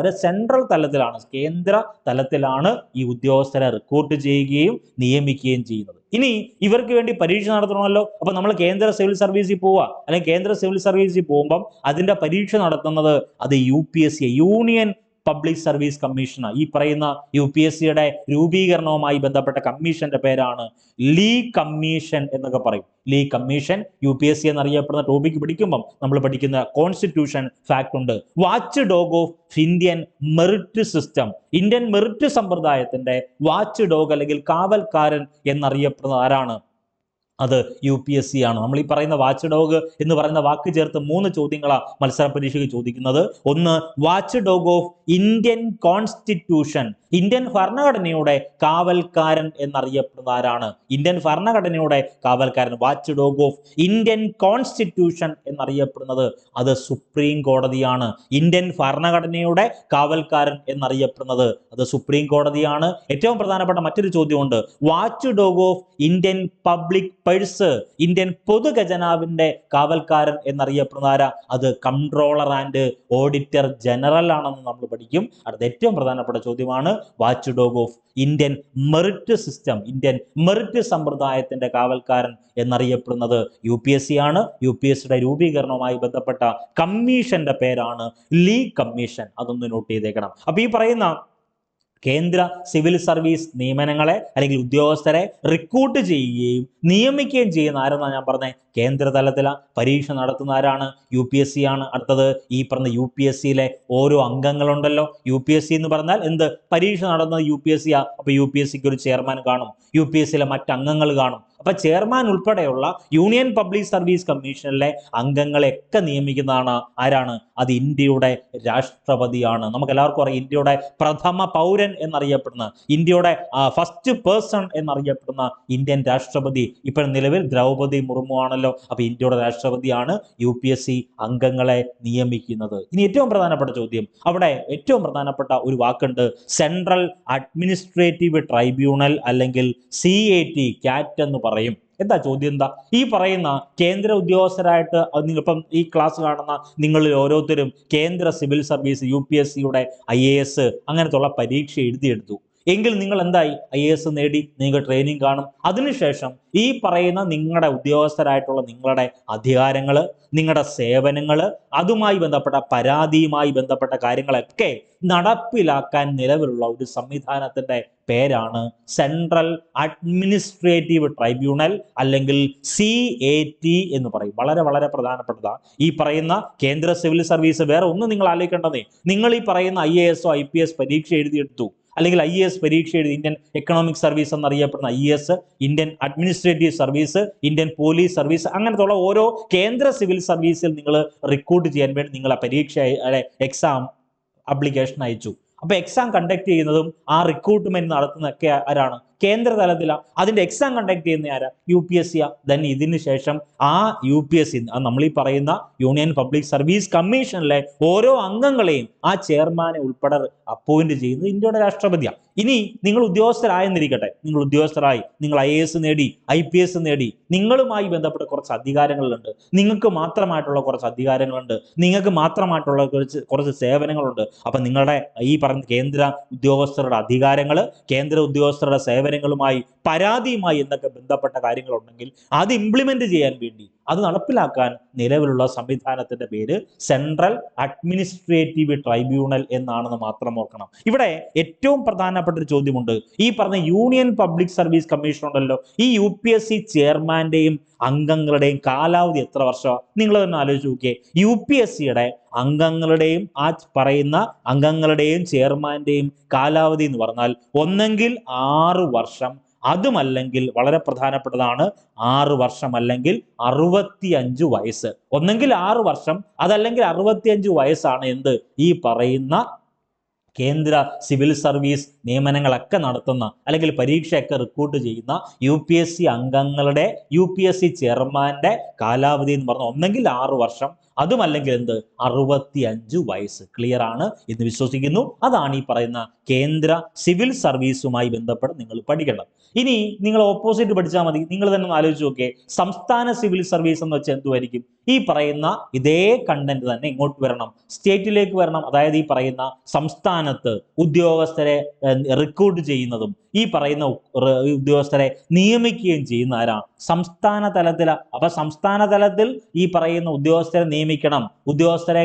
ഒരു സെൻട്രൽ തലത്തിലാണ്, കേന്ദ്ര തലത്തിലാണ് ഈ ഉദ്യോഗസ്ഥരെ റിക്രൂട്ട് ചെയ്യുകയും നിയമിക്കുകയും ചെയ്യുന്നത്. ഇനി ഇവർക്ക് വേണ്ടി പരീക്ഷ നടത്തണമല്ലോ. അപ്പൊ നമ്മൾ കേന്ദ്ര സിവിൽ സർവീസിൽ പോവുക, അല്ലെങ്കിൽ കേന്ദ്ര സിവിൽ സർവീസിൽ പോകുമ്പം അതിന്റെ പരീക്ഷ നടത്തുന്നത് അത് UPSC യൂണിയൻ പബ്ലിക് സർവീസ് കമ്മീഷനാണ്. ഈ പറയുന്ന UPSCയുടെ രൂപീകരണവുമായി ബന്ധപ്പെട്ട കമ്മീഷന്റെ പേരാണ് ലീ കമ്മീഷൻ എന്നൊക്കെ പറയും. ലീ കമ്മീഷൻ UPSC എന്നറിയപ്പെടുന്ന ടോപ്പിക് പഠിക്കുമ്പം നമ്മൾ പഠിക്കുന്ന കോൺസ്റ്റിറ്റ്യൂഷൻ ഫാക്ട് ഉണ്ട്. Watchdog of Indian merit system, Indian merit സമ്പ്രദായത്തിന്റെ വാച്ച് ഡോഗ് അല്ലെങ്കിൽ കാവൽക്കാരൻ എന്നറിയപ്പെടുന്നത് ആരാണ്? അത് UPSC ആണ്. നമ്മൾ ഈ പറയുന്ന വാച്ച് ഡോഗ് എന്ന് പറയുന്ന വാക്ക് ചേർത്ത് 3 ചോദ്യങ്ങളാണ് മത്സര പരീക്ഷയ്ക്ക് ചോദിക്കുന്നത്. ഒന്ന്, watchdog of Indian constitution, Indian ഭരണഘടനയുടെ കാവൽക്കാരൻ എന്നറിയപ്പെടുന്ന ആരാണ്? ഇന്ത്യൻ ഭരണഘടനയുടെ കാവൽക്കാരൻ, watchdog of Indian constitution എന്നറിയപ്പെടുന്നത് അത് സുപ്രീം കോടതിയാണ്. ഇന്ത്യൻ ഭരണഘടനയുടെ കാവൽക്കാരൻ എന്നറിയപ്പെടുന്നത് അത് സുപ്രീം കോടതിയാണ്. ഏറ്റവും പ്രധാനപ്പെട്ട മറ്റൊരു ചോദ്യമുണ്ട്, watch dog of Indian public purse, Indian പൊതു ഖജനാവിന്റെ കാവൽക്കാരൻ എന്നറിയപ്പെടുന്ന ആരാ? അത് കൺട്രോളർ ആൻഡ് ഓഡിറ്റർ ജനറൽ ആണെന്ന് നമ്മൾ പഠിക്കും. അടുത്ത ഏറ്റവും പ്രധാനപ്പെട്ട ചോദ്യമാണ് watchdog of Indian merit system, Indian merit സമ്പ്രദായത്തിന്റെ കാവൽക്കാരൻ എന്നറിയപ്പെടുന്നത് UPSC ആണ്. UPSCയുടെ രൂപീകരണവുമായി ബന്ധപ്പെട്ട കമ്മീഷന്റെ പേരാണ് ലീ കമ്മീഷൻ. അതൊന്ന് നോട്ട് ചെയ്തേക്കണം. അപ്പൊ ഈ പറയുന്ന കേന്ദ്ര സിവിൽ സർവീസ് നിയമനങ്ങളെ അല്ലെങ്കിൽ ഉദ്യോഗസ്ഥരെ റിക്രൂട്ട് ചെയ്യുകയും നിയമിക്കുകയും ചെയ്യുന്ന ആരെന്നാണ് ഞാൻ പറഞ്ഞത്? കേന്ദ്ര തലത്തില പരീക്ഷ നടത്തുന്ന ആരാണ്? UPSC ആണ്. അടുത്തത് ഈ പറഞ്ഞ UPSCയിലെ ഓരോ അംഗങ്ങളുണ്ടല്ലോ. UPSC എന്ന് പറഞ്ഞാൽ എന്ത്? പരീക്ഷ നടന്നത് UPSC ആ. അപ്പൊ UPSCക്ക് ഒരു ചെയർമാൻ കാണും, UPSCയിലെ മറ്റ് അംഗങ്ങൾ കാണും. അപ്പൊ ചെയർമാൻ ഉൾപ്പെടെയുള്ള യൂണിയൻ പബ്ലിക് സർവീസ് കമ്മീഷനിലെ അംഗങ്ങളെയൊക്കെ നിയമിക്കുന്നതാണ് ആരാണ്? അത് ഇന്ത്യയുടെ രാഷ്ട്രപതിയാണ്. നമുക്ക് എല്ലാവർക്കും അറിയാം, ഇന്ത്യയുടെ പ്രഥമ പൗരൻ എന്നറിയപ്പെടുന്ന, ഇന്ത്യയുടെ ഫസ്റ്റ് പേഴ്സൺ എന്നറിയപ്പെടുന്ന ഇന്ത്യൻ രാഷ്ട്രപതി ഇപ്പോൾ നിലവിൽ ദ്രൗപദി മുർമു ആണല്ലോ. അപ്പൊ ഇന്ത്യയുടെ രാഷ്ട്രപതിയാണ് UPSC അംഗങ്ങളെ നിയമിക്കുന്നത്. ഇനി ഏറ്റവും പ്രധാനപ്പെട്ട ചോദ്യം, അവിടെ ഏറ്റവും പ്രധാനപ്പെട്ട ഒരു വാക്കുണ്ട്, സെൻട്രൽ അഡ്മിനിസ്ട്രേറ്റീവ് ട്രൈബ്യൂണൽ അല്ലെങ്കിൽ CAT, CAT എന്ന് പറയും. എന്താ ചോദ്യം? എന്താ ഈ പറയുന്ന കേന്ദ്ര ഉദ്യോഗസ്ഥരായിട്ട് ഇപ്പം ഈ ക്ലാസ് കാണുന്ന നിങ്ങളിൽ ഓരോരുത്തരും കേന്ദ്ര സിവിൽ സർവീസ് UPSCയുടെ IAS അങ്ങനത്തുള്ള പരീക്ഷ എഴുതിയെടുത്തു എങ്കിൽ നിങ്ങൾ എന്തായി? IAS നേടി, നിങ്ങൾക്ക് ട്രെയിനിങ് കാണും. അതിനുശേഷം ഈ പറയുന്ന നിങ്ങളുടെ ഉദ്യോഗസ്ഥരായിട്ടുള്ള നിങ്ങളുടെ അധികാരങ്ങൾ, നിങ്ങളുടെ സേവനങ്ങൾ, അതുമായി ബന്ധപ്പെട്ട പരാതിയുമായി ബന്ധപ്പെട്ട കാര്യങ്ങളൊക്കെ നടപ്പിലാക്കാൻ നിലവിലുള്ള ഒരു സംവിധാനത്തിന്റെ പേരാണ് സെൻട്രൽ അഡ്മിനിസ്ട്രേറ്റീവ് ട്രൈബ്യൂണൽ അല്ലെങ്കിൽ CAT എന്ന് പറയും. വളരെ വളരെ പ്രധാനപ്പെട്ടതാണ്. ഈ പറയുന്ന കേന്ദ്ര സിവിൽ സർവീസ് വേറെ ഒന്നും നിങ്ങൾ ആലോചിക്കേണ്ടതേ, നിങ്ങൾ ഈ പറയുന്ന IAS IPS പരീക്ഷ എഴുതിയെടുത്തു, അല്ലെങ്കിൽ IAS പരീക്ഷ എഴുതി, ഇന്ത്യൻ എക്കണോമിക് സർവീസ് എന്നറിയപ്പെടുന്ന IAS, Indian administrative service, Indian police service, അങ്ങനത്തുള്ള ഓരോ കേന്ദ്ര സിവിൽ സർവീസിൽ നിങ്ങൾ റിക്രൂട്ട് ചെയ്യാൻ വേണ്ടി നിങ്ങൾ ആ പരീക്ഷ എക്സാം ആപ്ലിക്കേഷൻ അയച്ചു. അപ്പൊ എക്സാം കണ്ടക്ട് ചെയ്യുന്നതും ആ റിക്രൂട്ട്മെന്റ് നടത്തുന്നതൊക്കെ ആരാണ്? കേന്ദ്ര തലത്തിലാണ്. അതിന്റെ എക്സാം കണ്ടക്ട് ചെയ്യുന്ന ആരാ? UPSC. ദെൻ ഇതിന് ശേഷം ആ UPSC നമ്മൾ ഈ പറയുന്ന യൂണിയൻ പബ്ലിക് സർവീസ് കമ്മീഷനിലെ ഓരോ അംഗങ്ങളെയും ആ ചെയർമാനെ ഉൾപ്പെടെ അപ്പോയിന്റ് ചെയ്യുന്നത് ഇന്ത്യയുടെ രാഷ്ട്രപതിയാണ്. ഇനി നിങ്ങൾ ഉദ്യോഗസ്ഥരായെന്നിരിക്കട്ടെ, നിങ്ങൾ ഉദ്യോഗസ്ഥരായി, നിങ്ങൾ IAS നേടി, IPS നേടി, നിങ്ങളുമായി ബന്ധപ്പെട്ട കുറച്ച് അധികാരങ്ങളുണ്ട്, നിങ്ങൾക്ക് മാത്രമായിട്ടുള്ള കുറച്ച് അധികാരങ്ങളുണ്ട്, നിങ്ങൾക്ക് മാത്രമായിട്ടുള്ള കുറച്ച് സേവനങ്ങളുണ്ട്. അപ്പൊ നിങ്ങളുടെ ഈ പറഞ്ഞ കേന്ദ്ര ഉദ്യോഗസ്ഥരുടെ അധികാരങ്ങൾ, കേന്ദ്ര ഉദ്യോഗസ്ഥരുടെ സേവനങ്ങളുമായി, പരാതിയുമായി എന്നൊക്കെ ബന്ധപ്പെട്ട കാര്യങ്ങളുണ്ടെങ്കിൽ അത് ഇംപ്ലിമെന്റ് ചെയ്യാൻ വേണ്ടി, അത് നടപ്പിലാക്കാൻ നിലവിലുള്ള സംവിധാനത്തിന്റെ പേര് സെൻട്രൽ അഡ്മിനിസ്ട്രേറ്റീവ് ട്രൈബ്യൂണൽ എന്നാണെന്ന് മാത്രം ഓർക്കണം. ഇവിടെ ഏറ്റവും പ്രധാനപ്പെട്ട ഒരു ചോദ്യമുണ്ട്. ഈ പറഞ്ഞ യൂണിയൻ പബ്ലിക് സർവീസ് കമ്മീഷൻ ഉണ്ടല്ലോ, ഈ UPSC ചെയർമാന്റെയും അംഗങ്ങളുടെയും കാലാവധി എത്ര വർഷമാണ്? നിങ്ങൾ തന്നെ ആലോചിച്ച് നോക്കിയേ. UPSCയുടെ അംഗങ്ങളുടെയും ആ പറയുന്ന അംഗങ്ങളുടെയും ചെയർമാന്റെയും കാലാവധി എന്ന് പറഞ്ഞാൽ ഒന്നെങ്കിൽ 6 വർഷം, അതുമല്ലെങ്കിൽ വളരെ പ്രധാനപ്പെട്ടതാണ് 6 വർഷം അല്ലെങ്കിൽ 65 വയസ്സ്. ഒന്നെങ്കിൽ 6 വർഷം, അതല്ലെങ്കിൽ 65 വയസ്സാണ് എന്ത്? ഈ പറയുന്ന കേന്ദ്ര സിവിൽ സർവീസ് നിയമനങ്ങളൊക്കെ നടത്തുന്ന അല്ലെങ്കിൽ പരീക്ഷയൊക്കെ റിക്രൂട്ട് ചെയ്യുന്ന UPSC അംഗങ്ങളുടെ, UPSC ചെയർമാന്റെ കാലാവധി എന്ന് പറഞ്ഞാൽ ഒന്നെങ്കിൽ 6 വർഷം, അതുമല്ലെങ്കിൽ എന്ത്? 65 വയസ്സ്. ക്ലിയർ ആണ് എന്ന് വിശ്വസിക്കുന്നു. അതാണ് ഈ പറയുന്ന കേന്ദ്ര സിവിൽ സർവീസുമായി ബന്ധപ്പെട്ട് നിങ്ങൾ പഠിക്കേണ്ടത്. ഇനി നിങ്ങൾ ഓപ്പോസിറ്റ് പഠിച്ചാൽ മതി. നിങ്ങൾ തന്നെ ഒന്ന് ആലോചിച്ച് നോക്കിയേ, സംസ്ഥാന സിവിൽ സർവീസ് എന്ന് വെച്ചാൽ എന്തുമായിരിക്കും? ഈ പറയുന്ന ഇതേ കണ്ടന്റ് തന്നെ ഇങ്ങോട്ട് വരണം, സ്റ്റേറ്റിലേക്ക് വരണം. അതായത് ഈ പറയുന്ന സംസ്ഥാനത്ത് ഉദ്യോഗസ്ഥരെ റിക്രൂട്ട് ചെയ്യുന്നതും ഈ പറയുന്ന ഉദ്യോഗസ്ഥരെ നിയമിക്കുകയും ചെയ്യുന്ന ആരാണ്? സംസ്ഥാന തലത്തിലാണ്. അപ്പൊ സംസ്ഥാന തലത്തിൽ ഈ പറയുന്ന ഉദ്യോഗസ്ഥരെ നിയമിക്കണം, ഉദ്യോഗസ്ഥരെ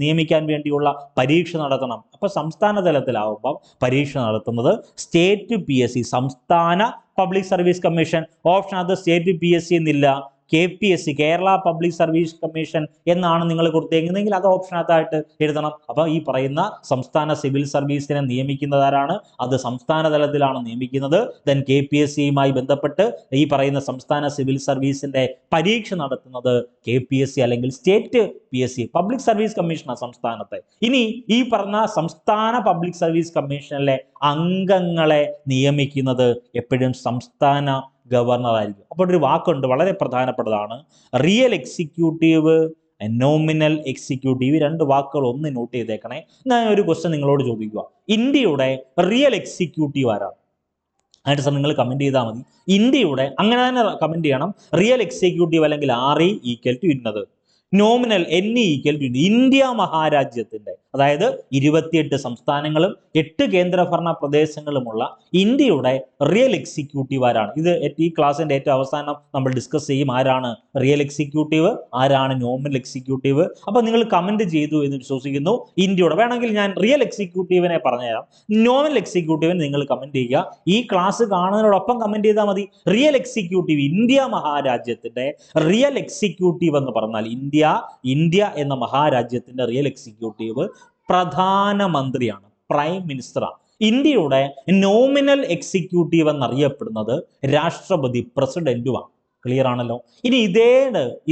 നിയമിക്കാൻ വേണ്ടിയുള്ള പരീക്ഷ നടത്തണം. അപ്പൊ സംസ്ഥാന തലത്തിലാവുമ്പോൾ പരീക്ഷ നടത്തുന്നത് സ്റ്റേറ്റ് PSC, സംസ്ഥാന പബ്ലിക് സർവീസ് കമ്മീഷൻ. ഓപ്ഷൻ അത് സ്റ്റേറ്റ് PSC എന്നില്ല, KPSC, Kerala public service commission എന്നാണ് നിങ്ങൾ കൊടുത്തേക്കുന്നതെങ്കിൽ അത് ഓപ്ഷനകത്തായിട്ട് എഴുതണം. അപ്പൊ ഈ പറയുന്ന സംസ്ഥാന സിവിൽ സർവീസിനെ നിയമിക്കുന്നതാരാണ്? അത് സംസ്ഥാന തലത്തിലാണ് നിയമിക്കുന്നത്. ദെൻ KPSCയുമായി ബന്ധപ്പെട്ട് ഈ പറയുന്ന സംസ്ഥാന സിവിൽ സർവീസിന്റെ പരീക്ഷ നടത്തുന്നത് KPSC അല്ലെങ്കിൽ സ്റ്റേറ്റ് PSC, പബ്ലിക് സർവീസ് കമ്മീഷനാണ് സംസ്ഥാനത്തെ. ഇനി ഈ പറഞ്ഞ സംസ്ഥാന പബ്ലിക് സർവീസ് കമ്മീഷനിലെ അംഗങ്ങളെ നിയമിക്കുന്നത് എപ്പോഴും സംസ്ഥാന ഗവർണർ ആയിരിക്കും. അപ്പോൾ ഒരു വാക്കുണ്ട്, വളരെ പ്രധാനപ്പെട്ടതാണ്, റിയൽ എക്സിക്യൂട്ടീവ്, നോമിനൽ എക്സിക്യൂട്ടീവ്. 2 വാക്കുകൾ ഒന്ന് നോട്ട് ചെയ്തേക്കണേ. ഞാൻ ഒരു ക്വസ്റ്റ്യൻ നിങ്ങളോട് ചോദിക്കുക, ഇന്ത്യയുടെ റിയൽ എക്സിക്യൂട്ടീവ് ആരാണ്? ആയിട്ട് സാർ നിങ്ങൾ കമന്റ് ചെയ്താൽ മതി. ഇന്ത്യയുടെ, അങ്ങനെ തന്നെ കമന്റ് ചെയ്യണം, റിയൽ എക്സിക്യൂട്ടീവ് അല്ലെങ്കിൽ RE = ഇന്നത്, നോമിനൽ NE = ഇന്ത്യ മഹാരാജ്യത്തിന്റെ, അതായത് 28 സംസ്ഥാനങ്ങളും 8 കേന്ദ്രഭരണ പ്രദേശങ്ങളുമുള്ള ഇന്ത്യയുടെ റിയൽ എക്സിക്യൂട്ടീവ് ആരാണ്? ഇത് ഈ ക്ലാസ്സിന്റെ ഏറ്റവും അവസാനം നമ്മൾ ഡിസ്കസ് ചെയ്യും. ആരാണ് റിയൽ എക്സിക്യൂട്ടീവ്, ആരാണ് നോമിനൽ എക്സിക്യൂട്ടീവ്. അപ്പൊ നിങ്ങൾ കമന്റ് ചെയ്തു എന്ന് വിശ്വസിക്കുന്നു. ഇന്ത്യയുടെ വേണമെങ്കിൽ ഞാൻ റിയൽ എക്സിക്യൂട്ടീവിനെ പറഞ്ഞുതരാം, നോമിനൽ എക്സിക്യൂട്ടീവിനെ നിങ്ങൾ കമന്റ് ചെയ്യുക. ഈ ക്ലാസ് കാണുന്നതിനോടൊപ്പം കമന്റ് ചെയ്താൽ മതി. റിയൽ എക്സിക്യൂട്ടീവ്, ഇന്ത്യ മഹാരാജ്യത്തിന്റെ റിയൽ എക്സിക്യൂട്ടീവ് എന്ന് പറഞ്ഞാൽ ഇന്ത്യ എന്ന മഹാരാജ്യത്തിന്റെ റിയൽ എക്സിക്യൂട്ടീവ് പ്രധാനമന്ത്രിയാണ്, പ്രൈം മിനിസ്റ്ററാണ്. ഇന്ത്യയുടെ നോമിനൽ എക്സിക്യൂട്ടീവ് എന്നറിയപ്പെടുന്നത് രാഷ്ട്രപതി, പ്രസിഡന്റുമാണ്. ക്ലിയർ ആണല്ലോ. ഇനി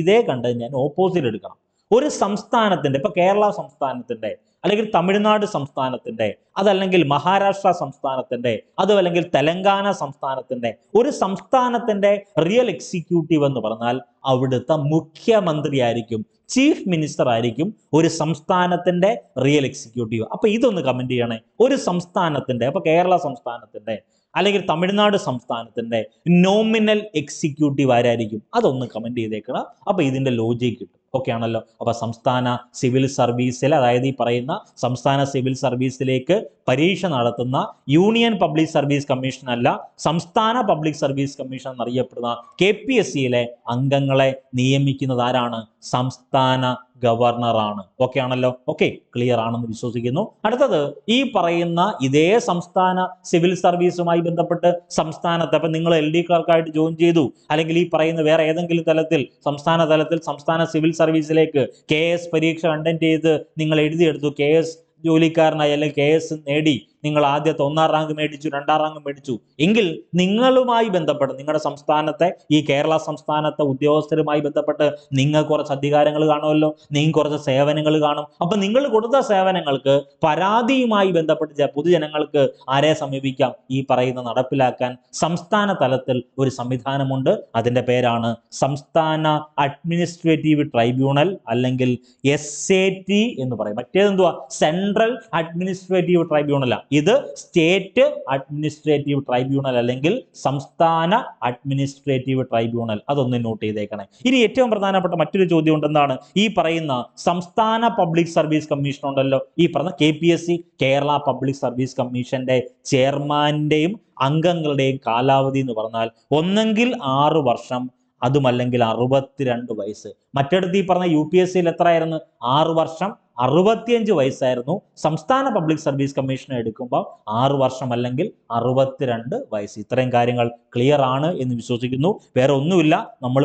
ഇതേ കണ്ട് ഞാൻ ഓപ്പോസിറ്റ് എടുക്കണം. ഒരു സംസ്ഥാനത്തിന്റെ, ഇപ്പൊ കേരള സംസ്ഥാനത്തിന്റെ, അല്ലെങ്കിൽ തമിഴ്നാട് സംസ്ഥാനത്തിന്റെ, അതല്ലെങ്കിൽ മഹാരാഷ്ട്ര സംസ്ഥാനത്തിന്റെ, അതല്ലെങ്കിൽ തെലങ്കാന സംസ്ഥാനത്തിന്റെ, ഒരു സംസ്ഥാനത്തിന്റെ റിയൽ എക്സിക്യൂട്ടീവ് എന്ന് പറഞ്ഞാൽ അവിടുത്തെ മുഖ്യമന്ത്രി ആയിരിക്കും, ചീഫ് മിനിസ്റ്റർ ആയിരിക്കും ഒരു സംസ്ഥാനത്തിന്റെ റിയൽ എക്സിക്യൂട്ടീവ്. അപ്പൊ ഇതൊന്ന് കമന്റ് ചെയ്യണേ. ഒരു സംസ്ഥാനത്തിന്റെ, അപ്പൊ കേരള സംസ്ഥാനത്തിന്റെ അല്ലെങ്കിൽ തമിഴ്നാട് സംസ്ഥാനത്തിന്റെ നോമിനൽ എക്സിക്യൂട്ടീവ് ആരായിരിക്കും? അതൊന്ന് കമന്റ് ചെയ്തേക്കണം. അപ്പൊ ഇതിന്റെ ലോജിക്ക് കിട്ടും. ഓക്കെ ആണല്ലോ. അപ്പൊ സംസ്ഥാന സിവിൽ സർവീസിൽ, അതായത് ഈ പറയുന്ന സംസ്ഥാന സിവിൽ സർവീസിലേക്ക് പരീക്ഷ നടത്തുന്ന യൂണിയൻ പബ്ലിക് സർവീസ് കമ്മീഷൻ അല്ല, സംസ്ഥാന പബ്ലിക് സർവീസ് കമ്മീഷൻ എന്നറിയപ്പെടുന്ന KPSCയിലെ അംഗങ്ങളെ നിയമിക്കുന്നത് ആരാണ്? സംസ്ഥാന ഗവർണറാണ്. ഓക്കെ ആണല്ലോ. ഓക്കെ, ക്ലിയർ ആണെന്ന് വിശ്വസിക്കുന്നു. അടുത്തത് ഈ പറയുന്ന ഇതേ സംസ്ഥാന സിവിൽ സർവീസുമായി ബന്ധപ്പെട്ട് സംസ്ഥാനത്ത്, അപ്പൊ നിങ്ങൾ LD ക്ലർക്കായിട്ട് ജോയിൻ ചെയ്തു, അല്ലെങ്കിൽ ഈ പറയുന്ന വേറെ ഏതെങ്കിലും തലത്തിൽ സംസ്ഥാന തലത്തിൽ സംസ്ഥാന സിവിൽ സർവീസിലേക്ക് KS പരീക്ഷ കണ്ടന്റ് ചെയ്ത് നിങ്ങൾ എഴുതിയെടുത്തു, KS ജോലിക്കാരനായി അല്ലെങ്കിൽ KS നേടി, നിങ്ങൾ ആദ്യത്തെ 1ാം റാങ്ക് മേടിച്ചു, 2ാം റാങ്ക് മേടിച്ചു എങ്കിൽ നിങ്ങളുമായി ബന്ധപ്പെട്ട്, നിങ്ങളുടെ സംസ്ഥാനത്തെ ഈ കേരള സംസ്ഥാനത്തെ ഉദ്യോഗസ്ഥരുമായി ബന്ധപ്പെട്ട് നിങ്ങൾക്ക് കുറച്ച് അധികാരങ്ങൾ കാണുമല്ലോ, നിങ്ങൾക്ക് കുറച്ച് സേവനങ്ങൾ കാണും. അപ്പൊ നിങ്ങൾ കൊടുത്ത സേവനങ്ങൾക്ക് പരാതിയുമായി ബന്ധപ്പെട്ട് പൊതുജനങ്ങൾക്ക് ആരെ സമീപിക്കാം? ഈ പറയുന്ന നടപ്പിലാക്കാൻ സംസ്ഥാന തലത്തിൽ ഒരു സംവിധാനമുണ്ട്. അതിന്റെ പേരാണ് സംസ്ഥാന അഡ്മിനിസ്ട്രേറ്റീവ് ട്രൈബ്യൂണൽ, അല്ലെങ്കിൽ SAT എന്ന് പറയും. മറ്റേതെന്തുവാ? Central administrative tribunal. ഇത് സ്റ്റേറ്റ് അഡ്മിനിസ്ട്രേറ്റീവ് ട്രൈബ്യൂണൽ അല്ലെങ്കിൽ സംസ്ഥാന അഡ്മിനിസ്ട്രേറ്റീവ് ട്രൈബ്യൂണൽ. അതൊന്ന് നോട്ട് ചെയ്തേക്കണേ. ഇനി ഏറ്റവും പ്രധാനപ്പെട്ട മറ്റൊരു ചോദ്യം ഉണ്ടെന്നാണ്, ഈ പറയുന്ന സംസ്ഥാന പബ്ലിക് സർവീസ് കമ്മീഷൻ ഉണ്ടല്ലോ, ഈ പറഞ്ഞ KPSC കേരള പബ്ലിക് സർവീസ് കമ്മീഷന്റെ ചെയർമാന്റെയും അംഗങ്ങളുടെയും കാലാവധി എന്ന് പറഞ്ഞാൽ ഒന്നെങ്കിൽ 6 വർഷം, അതുമല്ലെങ്കിൽ 62 വയസ്സ്. മറ്റിടത്ത് ഈ പറഞ്ഞ UPSCയിൽ എത്രയായിരുന്നു? 6 വർഷം 65 വയസ്സായിരുന്നു. സംസ്ഥാന പബ്ലിക് സർവീസ് കമ്മീഷനെ എടുക്കുമ്പോൾ 6 വർഷം അല്ലെങ്കിൽ 62 വയസ്സ്. ഇത്രയും കാര്യങ്ങൾ ക്ലിയർ ആണ് എന്ന് വിശ്വസിക്കുന്നു. വേറെ ഒന്നുമില്ല, നമ്മൾ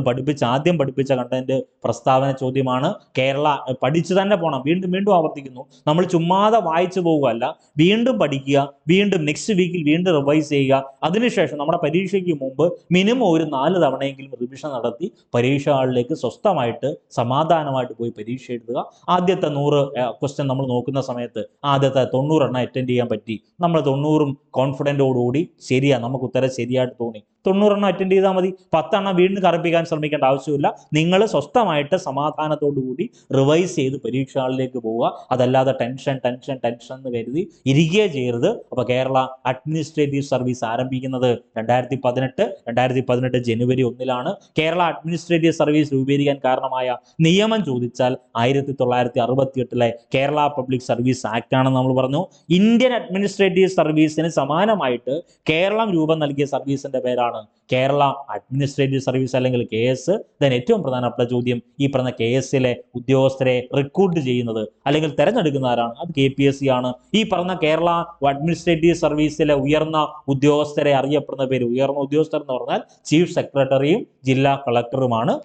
ആദ്യം പഠിപ്പിച്ച കണ്ടന്റ് പ്രസ്താവന ചോദ്യമാണ്. കേരള പഠിച്ചു തന്നെ പോകണം. വീണ്ടും ആവർത്തിക്കുന്നു, നമ്മൾ ചുമ്മാതെ വായിച്ചു പോകുകയല്ല, വീണ്ടും പഠിക്കുക, വീണ്ടും നെക്സ്റ്റ് വീക്കിൽ വീണ്ടും റിവൈസ് ചെയ്യുക. അതിനുശേഷം നമ്മുടെ പരീക്ഷയ്ക്ക് മുമ്പ് മിനിമം ഒരു 4 തവണയെങ്കിലും റിവിഷൻ നടത്തി പരീക്ഷ ഹാളിലേക്ക് സ്വസ്ഥമായിട്ട് സമാധാനമായിട്ട് പോയി പരീക്ഷ എഴുതുക. ആദ്യത്തെ 100 ക്വസ്റ്റ്യൻ നമ്മൾ നോക്കുന്ന സമയത്ത് ആദ്യത്തെ 90 എണ്ണം അറ്റൻഡ് ചെയ്യാൻ പറ്റി, നമ്മൾ 90ഉം കോൺഫിഡൻറ്റോടുകൂടി ശരിയാ, നമുക്ക് ഉത്തരം ശരിയായിട്ട് തോന്നി, 90 എണ്ണം അറ്റൻഡ് ചെയ്താൽ മതി. 10 എണ്ണം വീണ്ടും കറപ്പിക്കാൻ ശ്രമിക്കേണ്ട ആവശ്യമില്ല. നിങ്ങൾ സ്വസ്ഥമായിട്ട് സമാധാനത്തോടു കൂടി റിവൈസ് ചെയ്ത് പരീക്ഷ ഹാളിലേക്ക് പോവുക. അതല്ലാതെ ടെൻഷൻ എന്ന് കരുതി ഇരിക്കുകയേ ചെയ്യരുത്. അപ്പൊ കേരള അഡ്മിനിസ്ട്രേറ്റീവ് സർവീസ് ആരംഭിക്കുന്നത് 2018 ജനുവരി 1-ലാണ്. കേരള അഡ്മിനിസ്ട്രേറ്റീവ് സർവീസ് രൂപീകരിക്കാൻ കാരണമായ നിയമം ചോദിച്ചാൽ 1968 കേരള പബ്ലിക് സർവീസ് ആക്ട് ആണെന്ന് നമ്മൾ പറഞ്ഞു. ഇന്ത്യൻ അഡ്മിനിസ്ട്രേറ്റീവ് സർവീസിന് സമാനമായിട്ട് കേരളം രൂപം നൽകിയ സർവീസിന്റെ പേരാണ് കേരള അഡ്മിനിസ്ട്രേറ്റീവ് സർവീസ് അല്ലെങ്കിൽ KS. then ഏറ്റവും പ്രധാനപ്പെട്ട ചോദ്യം, ഈ പറഞ്ഞ KS-ലെ ഉദ്യോഗസ്ഥരെ റിക്രൂട്ട് ചെയ്യുന്നത് അല്ലെങ്കിൽ തെരഞ്ഞെടുക്കുന്ന ആരാണ്? അത് KPSC ആണ്. ഈ പറഞ്ഞ കേരള അഡ്മിനിസ്ട്രേറ്റീവ് സർവീസിലെ ഉയർന്ന ഉദ്യോഗസ്ഥരെ അറിയപ്പെടുന്ന പേര്, ഉയർന്ന ഉദ്യോഗസ്ഥർ എന്ന് പറഞ്ഞാൽ ചീഫ് സെക്രട്ടറിയും ജില്ലാ കളക്ടറുമാണ്.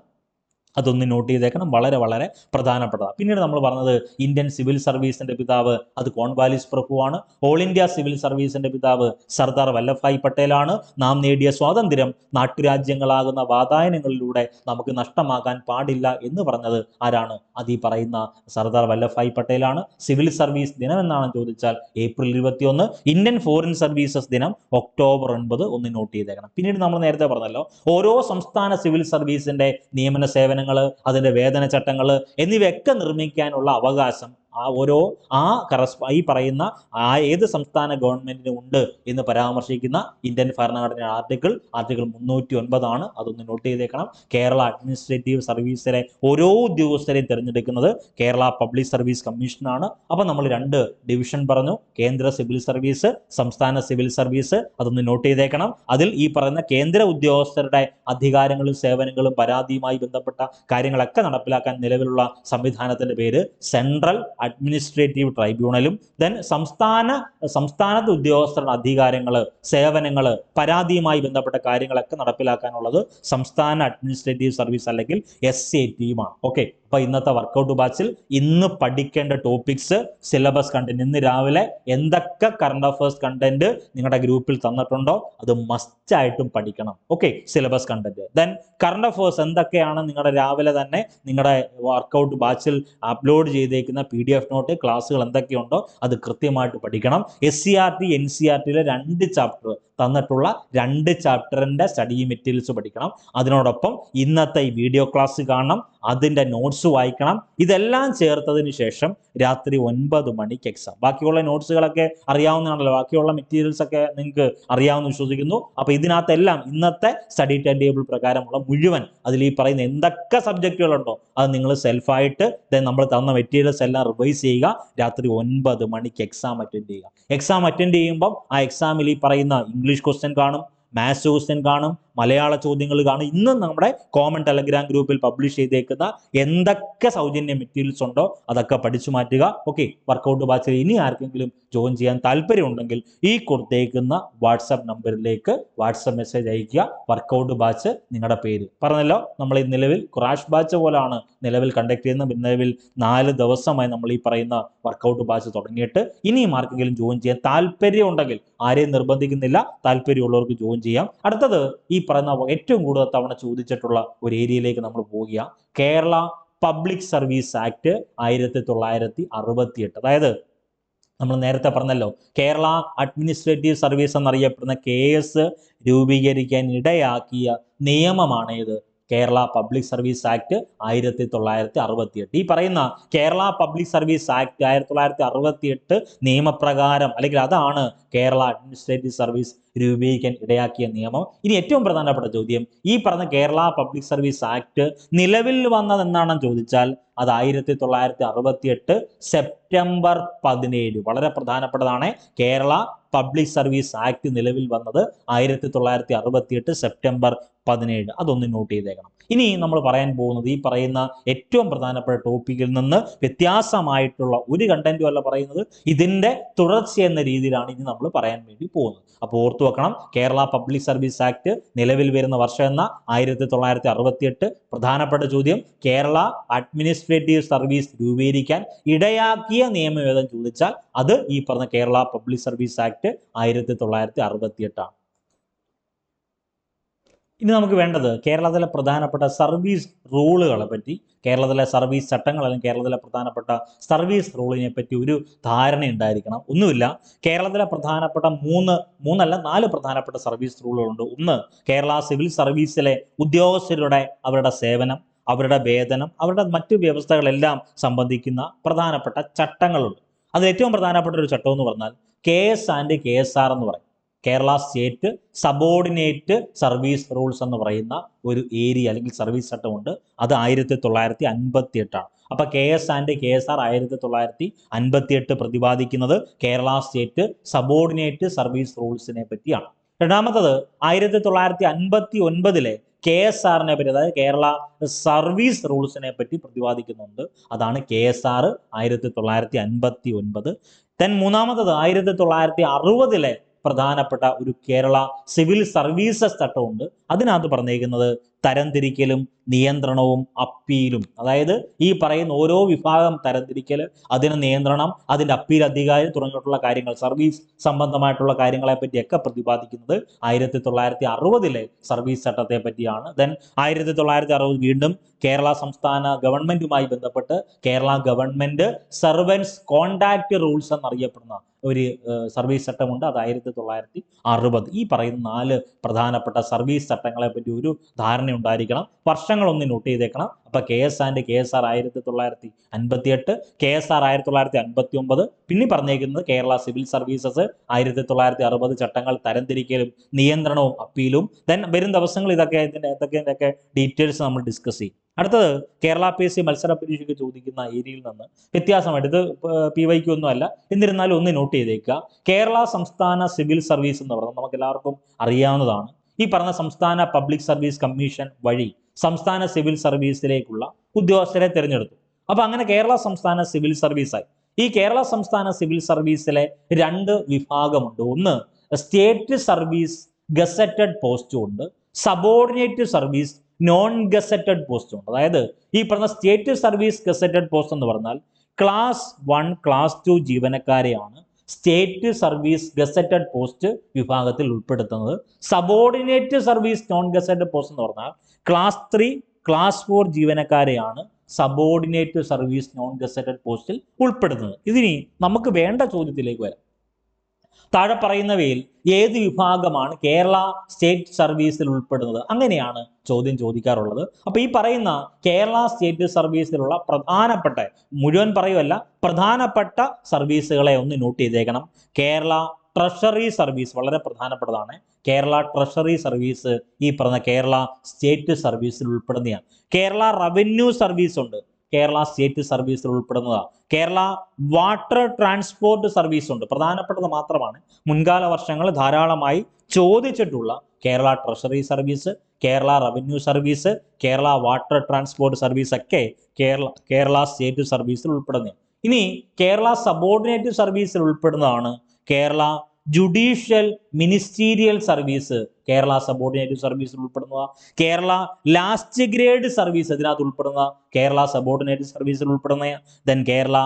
അതൊന്ന് നോട്ട് ചെയ്തേക്കണം, വളരെ വളരെ പ്രധാനപ്പെട്ടതാണ്. പിന്നീട് നമ്മൾ പറഞ്ഞത് ഇന്ത്യൻ സിവിൽ സർവീസിന്റെ പിതാവ് അത് കോൺവാലിസ് പ്രഭുവാണ്. ഓൾ ഇന്ത്യ സിവിൽ സർവീസിന്റെ പിതാവ് സർദാർ വല്ലഭായ് പട്ടേലാണ്. നാം നേടിയ സ്വാതന്ത്ര്യം നാട്ടുരാജ്യങ്ങളാകുന്ന വാതായനങ്ങളിലൂടെ നമുക്ക് നഷ്ടമാകാൻ പാടില്ല എന്ന് പറഞ്ഞത് ആരാണ്? അത് ഈ പറയുന്ന സർദാർ വല്ലഭായ് പട്ടേലാണ്. സിവിൽ സർവീസ് ദിനം എന്നാണ് ചോദിച്ചാൽ ഏപ്രിൽ 21. ഇന്ത്യൻ ഫോറിൻ സർവീസസ് ദിനം ഒക്ടോബർ 9. ഒന്ന് നോട്ട് ചെയ്തേക്കണം. പിന്നീട് നമ്മൾ നേരത്തെ പറഞ്ഞല്ലോ, ഓരോ സംസ്ഥാന സിവിൽ സർവീസിന്റെ നിയമന സേവനങ്ങൾ, അതിന്റെ വേതന ചട്ടങ്ങൾ എന്നിവയൊക്കെ നിർമ്മിക്കാനുള്ള അവകാശം ഈ പറയുന്ന ഏത് സംസ്ഥാന ഗവൺമെന്റിനും ഉണ്ട് എന്ന് പരാമർശിക്കുന്ന ഇന്ത്യൻ ഭരണഘടന ആർട്ടിക്കിൾ 309 ആണ്. അതൊന്ന് നോട്ട് ചെയ്തേക്കണം. കേരള അഡ്മിനിസ്ട്രേറ്റീവ് സർവീസിലെ ഓരോ ഉദ്യോഗസ്ഥരെയും തിരഞ്ഞെടുക്കുന്നത് കേരള പബ്ലിക് സർവീസ് കമ്മീഷനാണ്. അപ്പൊ നമ്മൾ 2 ഡിവിഷൻ പറഞ്ഞു, കേന്ദ്ര സിവിൽ സർവീസ്, സംസ്ഥാന സിവിൽ സർവീസ്. അതൊന്ന് നോട്ട് ചെയ്തേക്കണം. അതിൽ ഈ പറയുന്ന കേന്ദ്ര ഉദ്യോഗസ്ഥരുടെ അധികാരങ്ങളും സേവനങ്ങളും പരാതിയുമായി ബന്ധപ്പെട്ട കാര്യങ്ങളൊക്കെ നടപ്പിലാക്കാൻ നിലവിലുള്ള സംവിധാനത്തിന്റെ പേര് സെൻട്രൽ അഡ്മിനിസ്ട്രേറ്റീവ് ട്രൈബ്യൂണലും സംസ്ഥാനത്തെ ഉദ്യോഗസ്ഥരുടെ അധികാരങ്ങൾ, സേവനങ്ങൾ, പരാതിയുമായി ബന്ധപ്പെട്ട കാര്യങ്ങളൊക്കെ നടപ്പിലാക്കാനുള്ളത് സംസ്ഥാന അഡ്മിനിസ്ട്രേറ്റീവ് സർവീസ് അല്ലെങ്കിൽ SATയുമാണ്. ഓക്കെ, അപ്പൊ ഇന്നത്തെ വർക്കൗട്ട് ബാച്ചിൽ ഇന്ന് പഠിക്കേണ്ട ടോപ്പിക്സ്, സിലബസ് കണ്ടന്റ്, ഇന്ന് രാവിലെ എന്തൊക്കെ കറണ്ട് അഫയേഴ്സ് കണ്ടന്റ് നിങ്ങളുടെ ഗ്രൂപ്പിൽ തന്നിട്ടുണ്ടോ അത് മസ്റ്റ് ആയിട്ടും പഠിക്കണം. Okay, syllabus content. Then current affairs എന്തൊക്കെയാണ് നിങ്ങളുടെ രാവിലെ തന്നെ നിങ്ങളുടെ വർക്കൗട്ട് ബാച്ചിൽ അപ്ലോഡ് ചെയ്തേക്കുന്ന PDF നോട്ട്, ക്ലാസ്സുകൾ എന്തൊക്കെയുണ്ടോ അത് കൃത്യമായിട്ട് പഠിക്കണം. SCERT NCERTയിലെ 2 ചാപ്റ്റർ തന്നിട്ടുള്ള 2 ചാപ്റ്ററിന്റെ സ്റ്റഡി മെറ്റീരിയൽസ് പഠിക്കണം. അതിനോടൊപ്പം ഇന്നത്തെ ഈ വീഡിയോ ക്ലാസ് കാണണം, അതിന്റെ നോട്ട്സ് വായിക്കണം. ഇതെല്ലാം ചേർത്തതിന് ശേഷം രാത്രി 9 മണിക്ക് എക്സാം. ബാക്കിയുള്ള നോട്ട്സുകളൊക്കെ അറിയാവുന്നതാണല്ലോ, ബാക്കിയുള്ള മെറ്റീരിയൽസ് ഒക്കെ നിങ്ങൾക്ക് അറിയാമെന്ന് വിശ്വസിക്കുന്നു. അപ്പൊ ഇതിനകത്തെല്ലാം ഇന്നത്തെ സ്റ്റഡി ടൈം ടേബിൾ പ്രകാരമുള്ള മുഴുവൻ അതിൽ ഈ പറയുന്ന എന്തൊക്കെ സബ്ജക്റ്റുകളുണ്ടോ അത് നിങ്ങൾ സെൽഫായിട്ട് നമ്മൾ തന്ന മെറ്റീരിയൽസ് എല്ലാം റിവൈസ് ചെയ്യുക. രാത്രി 9 മണിക്ക് എക്സാം അറ്റൻഡ് ചെയ്യുക. എക്സാം അറ്റൻഡ് ചെയ്യുമ്പം ആ എക്സാമിൽ ഈ പറയുന്ന ഇംഗ്ലീഷ് ക്വസ്റ്റ്യൻ കാണും, മാത്സ് ക്വസ്റ്റ്യൻ കാണും, മലയാള ചോദ്യങ്ങൾ കാണും. ഇന്നും നമ്മുടെ കോമൺ ടെലഗ്രാം ഗ്രൂപ്പിൽ പബ്ലിഷ് ചെയ്തേക്കുന്ന എന്തൊക്കെ സൗജന്യ മെറ്റീരിയൽസ് ഉണ്ടോ അതൊക്കെ പഠിച്ചു മാറ്റുക. ഓക്കെ, വർക്കൗട്ട് ബാച്ചിൽ ഇനി ആർക്കെങ്കിലും ജോയിൻ ചെയ്യാൻ താല്പര്യമുണ്ടെങ്കിൽ ഈ കൊടുത്തേക്കുന്ന വാട്സാപ്പ് നമ്പറിലേക്ക് വാട്സാപ്പ് മെസ്സേജ് അയക്കുക. വർക്കൗട്ട് ബാച്ച് നിങ്ങളുടെ പേര് പറഞ്ഞല്ലോ. നമ്മൾ ഈ നിലവിൽ ക്രാഷ് ബാച്ച് പോലാണ് നിലവിൽ കണ്ടക്ട് ചെയ്യുന്ന. നിലവിൽ 4 ദിവസമായി നമ്മൾ ഈ പറയുന്ന വർക്കൗട്ട് ബാച്ച് തുടങ്ങിയിട്ട്. ഇനിയും ആർക്കെങ്കിലും ജോയിൻ ചെയ്യാൻ താല്പര്യം ഉണ്ടെങ്കിൽ ആരെയും നിർബന്ധിക്കുന്നില്ല, താല്പര്യമുള്ളവർക്ക് ജോയിൻ ചെയ്യാം. അടുത്തത് ഈ പറയുന്ന ഏറ്റവും കൂടുതൽ തവണ ചോദിച്ചിട്ടുള്ള ഒരു ഏരിയയിലേക്ക് നമ്മൾ പോവുക. Kerala public service act 1968. അതായത് നമ്മൾ നേരത്തെ പറഞ്ഞല്ലോ, കേരള അഡ്മിനിസ്ട്രേറ്റീവ് സർവീസ് എന്നറിയപ്പെടുന്ന KS രൂപീകരിക്കാൻ ഇടയാക്കിയ നിയമമാണ് ഇത് കേരള പബ്ലിക് സർവീസ് ആക്ട് 1968. ഈ പറയുന്ന കേരള പബ്ലിക് സർവീസ് ആക്ട് 1968 നിയമപ്രകാരം, അല്ലെങ്കിൽ അതാണ് കേരള അഡ്മിനിസ്ട്രേറ്റീവ് സർവീസ് രൂപീകരിക്കാൻ ഇടയാക്കിയ നിയമം. ഇനി ഏറ്റവും പ്രധാനപ്പെട്ട ചോദ്യം, ഈ പറഞ്ഞ കേരള പബ്ലിക് സർവീസ് ആക്ട് നിലവിൽ വന്നത് എന്നാണെന്ന് ചോദിച്ചാൽ അത് 1968 സെപ്റ്റംബർ 17. വളരെ പ്രധാനപ്പെട്ടതാണ്. കേരള പബ്ലിക് സർവീസ് ആക്ട് നിലവിൽ വന്നത് 1968 സെപ്റ്റംബർ 17. അതൊന്ന് നോട്ട് ചെയ്തേക്കണം. ഇനി നമ്മൾ പറയാൻ പോകുന്നത് ഈ പറയുന്ന ഏറ്റവും പ്രധാനപ്പെട്ട ടോപ്പിക്കിൽ നിന്ന് വ്യത്യാസമായിട്ടുള്ള ഒരു കണ്ടന്റും അല്ല പറയുന്നത്, ഇതിന്റെ തുടർച്ച എന്ന രീതിയിലാണ് ഇനി നമ്മൾ പറയാൻ വേണ്ടി പോകുന്നത്. അപ്പോൾ ഓർത്തു വെക്കണം, കേരള പബ്ലിക് സർവീസ് ആക്ട് നിലവിൽ വരുന്ന വർഷം എന്ന 1968. പ്രധാനപ്പെട്ട ചോദ്യം, കേരള അഡ്മിനിസ്ട്രേറ്റീവ് സർവീസ് രൂപീകരിക്കാൻ ഇടയാക്കിയ നിയമം ഏതെന്ന് ചോദിച്ചാൽ അത് ഈ പറഞ്ഞ കേരള പബ്ലിക് സർവീസ് ആക്ട് 1968 ആണ്. ഇനി നമുക്ക് വേണ്ടത് കേരളത്തിലെ പ്രധാനപ്പെട്ട സർവീസ് റൂളുകളെ പറ്റി, കേരളത്തിലെ സർവീസ് ചട്ടങ്ങൾ അല്ലെങ്കിൽ കേരളത്തിലെ പ്രധാനപ്പെട്ട സർവീസ് റൂളിനെ പറ്റി ഒരു ധാരണ ഉണ്ടായിരിക്കണം. ഒന്നുമില്ല, കേരളത്തിലെ പ്രധാനപ്പെട്ട 4 പ്രധാനപ്പെട്ട സർവീസ് റൂളുകളുണ്ട്. ഒന്ന്, കേരള സിവിൽ സർവീസിലെ ഉദ്യോഗസ്ഥരുടെ അവരുടെ സേവനം, അവരുടെ വേതനം, അവരുടെ മറ്റു വ്യവസ്ഥകളെല്ലാം സംബന്ധിക്കുന്ന പ്രധാനപ്പെട്ട ചട്ടങ്ങളുണ്ട്. അതിൽ ഏറ്റവും പ്രധാനപ്പെട്ട ഒരു ചട്ടം എന്ന് പറഞ്ഞാൽ KS ആൻഡ് KSR എന്ന് പറയും. Kerala state subordinate service rules എന്ന് പറയുന്ന ഒരു ഏരിയ അല്ലെങ്കിൽ സർവീസ് ചട്ടമുണ്ട്. അത് 1958 ആണ്. അപ്പൊ KS ആൻഡ് KSR 1958 പ്രതിപാദിക്കുന്നത് കേരള സ്റ്റേറ്റ് സബോർഡിനേറ്റ് സർവീസ് റൂൾസിനെ പറ്റിയാണ്. രണ്ടാമത്തത് 1959 KSRനെ പറ്റി, അതായത് കേരള സർവീസ് റൂൾസിനെ പറ്റി പ്രതിപാദിക്കുന്നുണ്ട്. അതാണ് KSR 1959. ദെൻ മൂന്നാമത്തത് 1960 പ്രധാനപ്പെട്ട ഒരു കേരള സിവിൽ സർവീസസ് ചട്ടമുണ്ട്. അതിനകത്ത് പറഞ്ഞേക്കുന്നത് തരംതിരിക്കലും നിയന്ത്രണവും അപ്പീലും, അതായത് ഈ പറയുന്ന ഓരോ വിഭാഗം തരംതിരിക്കൽ, അതിന് നിയന്ത്രണം, അതിൻ്റെ അപ്പീൽ അധികാരം തുടങ്ങിയിട്ടുള്ള കാര്യങ്ങൾ, സർവീസ് സംബന്ധമായിട്ടുള്ള കാര്യങ്ങളെ പറ്റിയൊക്കെ പ്രതിപാദിക്കുന്നത് 1960 സർവീസ് ചട്ടത്തെ പറ്റിയാണ്. ദെൻ 1960 വീണ്ടും കേരള സംസ്ഥാന ഗവൺമെന്റുമായി ബന്ധപ്പെട്ട് Kerala government servants contact rules എന്നറിയപ്പെടുന്ന ഒരു സർവീസ് ചട്ടമുണ്ട്. അത് 1960. ഈ പറയുന്ന 4 പ്രധാനപ്പെട്ട സർവീസ് ചട്ടങ്ങളെ പറ്റി ഒരു ധാരണ ഉണ്ടായിരിക്കണം. വർഷങ്ങളൊന്ന് നോട്ട് ചെയ്തേക്കണം. അപ്പൊ KS ആൻഡ് KSR 1958, KSR 1959, പിന്നെ പറഞ്ഞേക്കുന്നത് കേരള സിവിൽ സർവീസസ് 1960 ചട്ടങ്ങൾ തരംതിരിക്കലും നിയന്ത്രണവും അപ്പീലും. ദെൻ വരും ദിവസങ്ങൾ ഇതൊക്കെ ഡീറ്റെയിൽസ് നമ്മൾ ഡിസ്കസ് ചെയ്യും. അടുത്തത് കേരള PSC മത്സര പരീക്ഷയ്ക്ക് ചോദിക്കുന്ന ഏരിയയിൽ നിന്ന് വ്യത്യാസമായിട്ട്, ഇത് PYQ ഒന്നും അല്ല, എന്നിരുന്നാലും ഒന്ന് നോട്ട് ചെയ്തേക്കുക. കേരള സംസ്ഥാന സിവിൽ സർവീസ് എന്ന് പറഞ്ഞാൽ നമുക്ക് എല്ലാവർക്കും അറിയാവുന്നതാണ്. ഈ പറഞ്ഞ സംസ്ഥാന പബ്ലിക് സർവീസ് കമ്മീഷൻ വഴി സംസ്ഥാന സിവിൽ സർവീസിലേക്കുള്ള ഉദ്യോഗസ്ഥരെ തിരഞ്ഞെടുത്തു. അപ്പൊ അങ്ങനെ കേരള സംസ്ഥാന സിവിൽ സർവീസായി. ഈ കേരള സംസ്ഥാന സിവിൽ സർവീസിലെ 2 വിഭാഗമുണ്ട്. ഒന്ന് സ്റ്റേറ്റ് സർവീസ് ഗസറ്റഡ് പോസ്റ്റും ഉണ്ട്, സബോർഡിനേറ്റ് സർവീസ് നോൺ ഗസറ്റഡ് പോസ്റ്റും ഉണ്ട്. അതായത് ഈ പറഞ്ഞ സ്റ്റേറ്റ് സർവീസ് ഗസറ്റഡ് പോസ്റ്റ് എന്ന് പറഞ്ഞാൽ ക്ലാസ് 1, ക്ലാസ് 2 ജീവനക്കാരെയാണ് സ്റ്റേറ്റ് സർവീസ് ഗസറ്റഡ് പോസ്റ്റ് വിഭാഗത്തിൽ ഉൾപ്പെടുത്തുന്നത്. Subordinate service non gazetted post എന്ന് പറഞ്ഞാൽ ക്ലാസ് 3, ക്ലാസ് 4 ജീവനക്കാരെയാണ് സബോർഡിനേറ്റ് സർവീസ് നോൺ ഗസറ്റഡ് പോസ്റ്റിൽ ഉൾപ്പെടുത്തുന്നത്. ഇതിനി നമുക്ക് വേണ്ട ചോദ്യത്തിലേക്ക് വരാം. താഴെ പറയുന്നവയിൽ ഏത് വിഭാഗമാണ് കേരള സ്റ്റേറ്റ് സർവീസിൽ ഉൾപ്പെടുന്നത്? അങ്ങനെയാണ് ചോദ്യം ചോദിക്കാറുള്ളത്. അപ്പൊ ഈ പറയുന്ന കേരള സ്റ്റേറ്റ് സർവീസിലുള്ള പ്രധാനപ്പെട്ട, മുഴുവൻ പറയുമല്ല, പ്രധാനപ്പെട്ട സർവീസുകളെ ഒന്ന് നോട്ട് ചെയ്തേക്കണം. കേരള ട്രഷറി സർവീസ് വളരെ പ്രധാനപ്പെട്ടതാണ്. കേരള ട്രഷറി സർവീസ് ഈ പറഞ്ഞ കേരള സ്റ്റേറ്റ് സർവീസിൽ ഉൾപ്പെടുന്നതാണ്. കേരള റവന്യൂ സർവീസ് ഉണ്ട്, കേരള സ്റ്റേറ്റ് സർവീസിൽ ഉൾപ്പെടുന്നതാണ്. കേരള വാട്ടർ ട്രാൻസ്പോർട്ട് സർവീസ് ഉണ്ട്, പ്രധാനപ്പെട്ടത് മാത്രമാണ്. മുൻകാല വർഷങ്ങൾ ധാരാളമായി ചോദിച്ചിട്ടുള്ള Kerala treasury service, Kerala revenue service, Kerala water transport service ഒക്കെ കേരള സ്റ്റേറ്റ് സർവീസിൽ ഉൾപ്പെടുന്നതാണ്. ഇനി കേരള സബോർഡിനേറ്റ് സർവീസിൽ ഉൾപ്പെടുന്നതാണ് Kerala judicial ministerial service, Kerala subordinate സർവീസിൽ ഉൾപ്പെടുന്ന. കേരള ലാസ്റ്റ് ഗ്രേഡ് സർവീസ് ഇതിനകത്ത് ഉൾപ്പെടുന്ന, കേരള സബോർഡിനേറ്റ് സർവീസിൽ ഉൾപ്പെടുന്ന. Then Kerala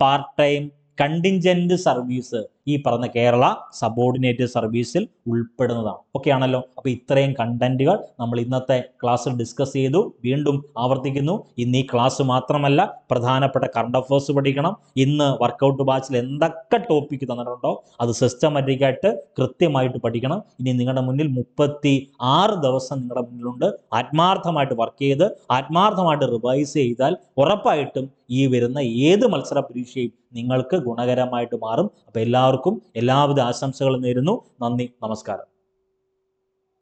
part time contingent service ഈ പറഞ്ഞ കേരള സബോർഡിനേറ്റ് സർവീസിൽ ഉൾപ്പെടുന്നതാണ്. ഓക്കെ ആണല്ലോ. അപ്പൊ ഇത്രയും കണ്ടന്റുകൾ നമ്മൾ ഇന്നത്തെ ക്ലാസ്സിൽ ഡിസ്കസ് ചെയ്തു. വീണ്ടും ആവർത്തിക്കുന്നു, ഇന്ന് ഈ ക്ലാസ് മാത്രമല്ല, പ്രധാനപ്പെട്ട കറണ്ട് അഫേഴ്സ് പഠിക്കണം. ഇന്ന് വർക്കൗട്ട് ബാച്ചിൽ എന്തൊക്കെ ടോപ്പിക്ക് തന്നിട്ടുണ്ടോ അത് സിസ്റ്റമാറ്റിക് ആയിട്ട് കൃത്യമായിട്ട് പഠിക്കണം. ഇനി നിങ്ങളുടെ മുന്നിൽ 36 ദിവസം നിങ്ങളുടെ മുന്നിലുണ്ട്. ആത്മാർത്ഥമായിട്ട് വർക്ക് ചെയ്ത് ആത്മാർത്ഥമായിട്ട് റിവൈസ് ചെയ്താൽ ഉറപ്പായിട്ടും ഈ വരുന്ന ഏത് മത്സര പരീക്ഷയും നിങ്ങൾക്ക് ഗുണകരമായിട്ട് മാറും. അപ്പൊ എല്ലാവർക്കും എല്ലാവിധ ആശംസകളും നേരുന്നു. നന്ദി, നമസ്കാരം.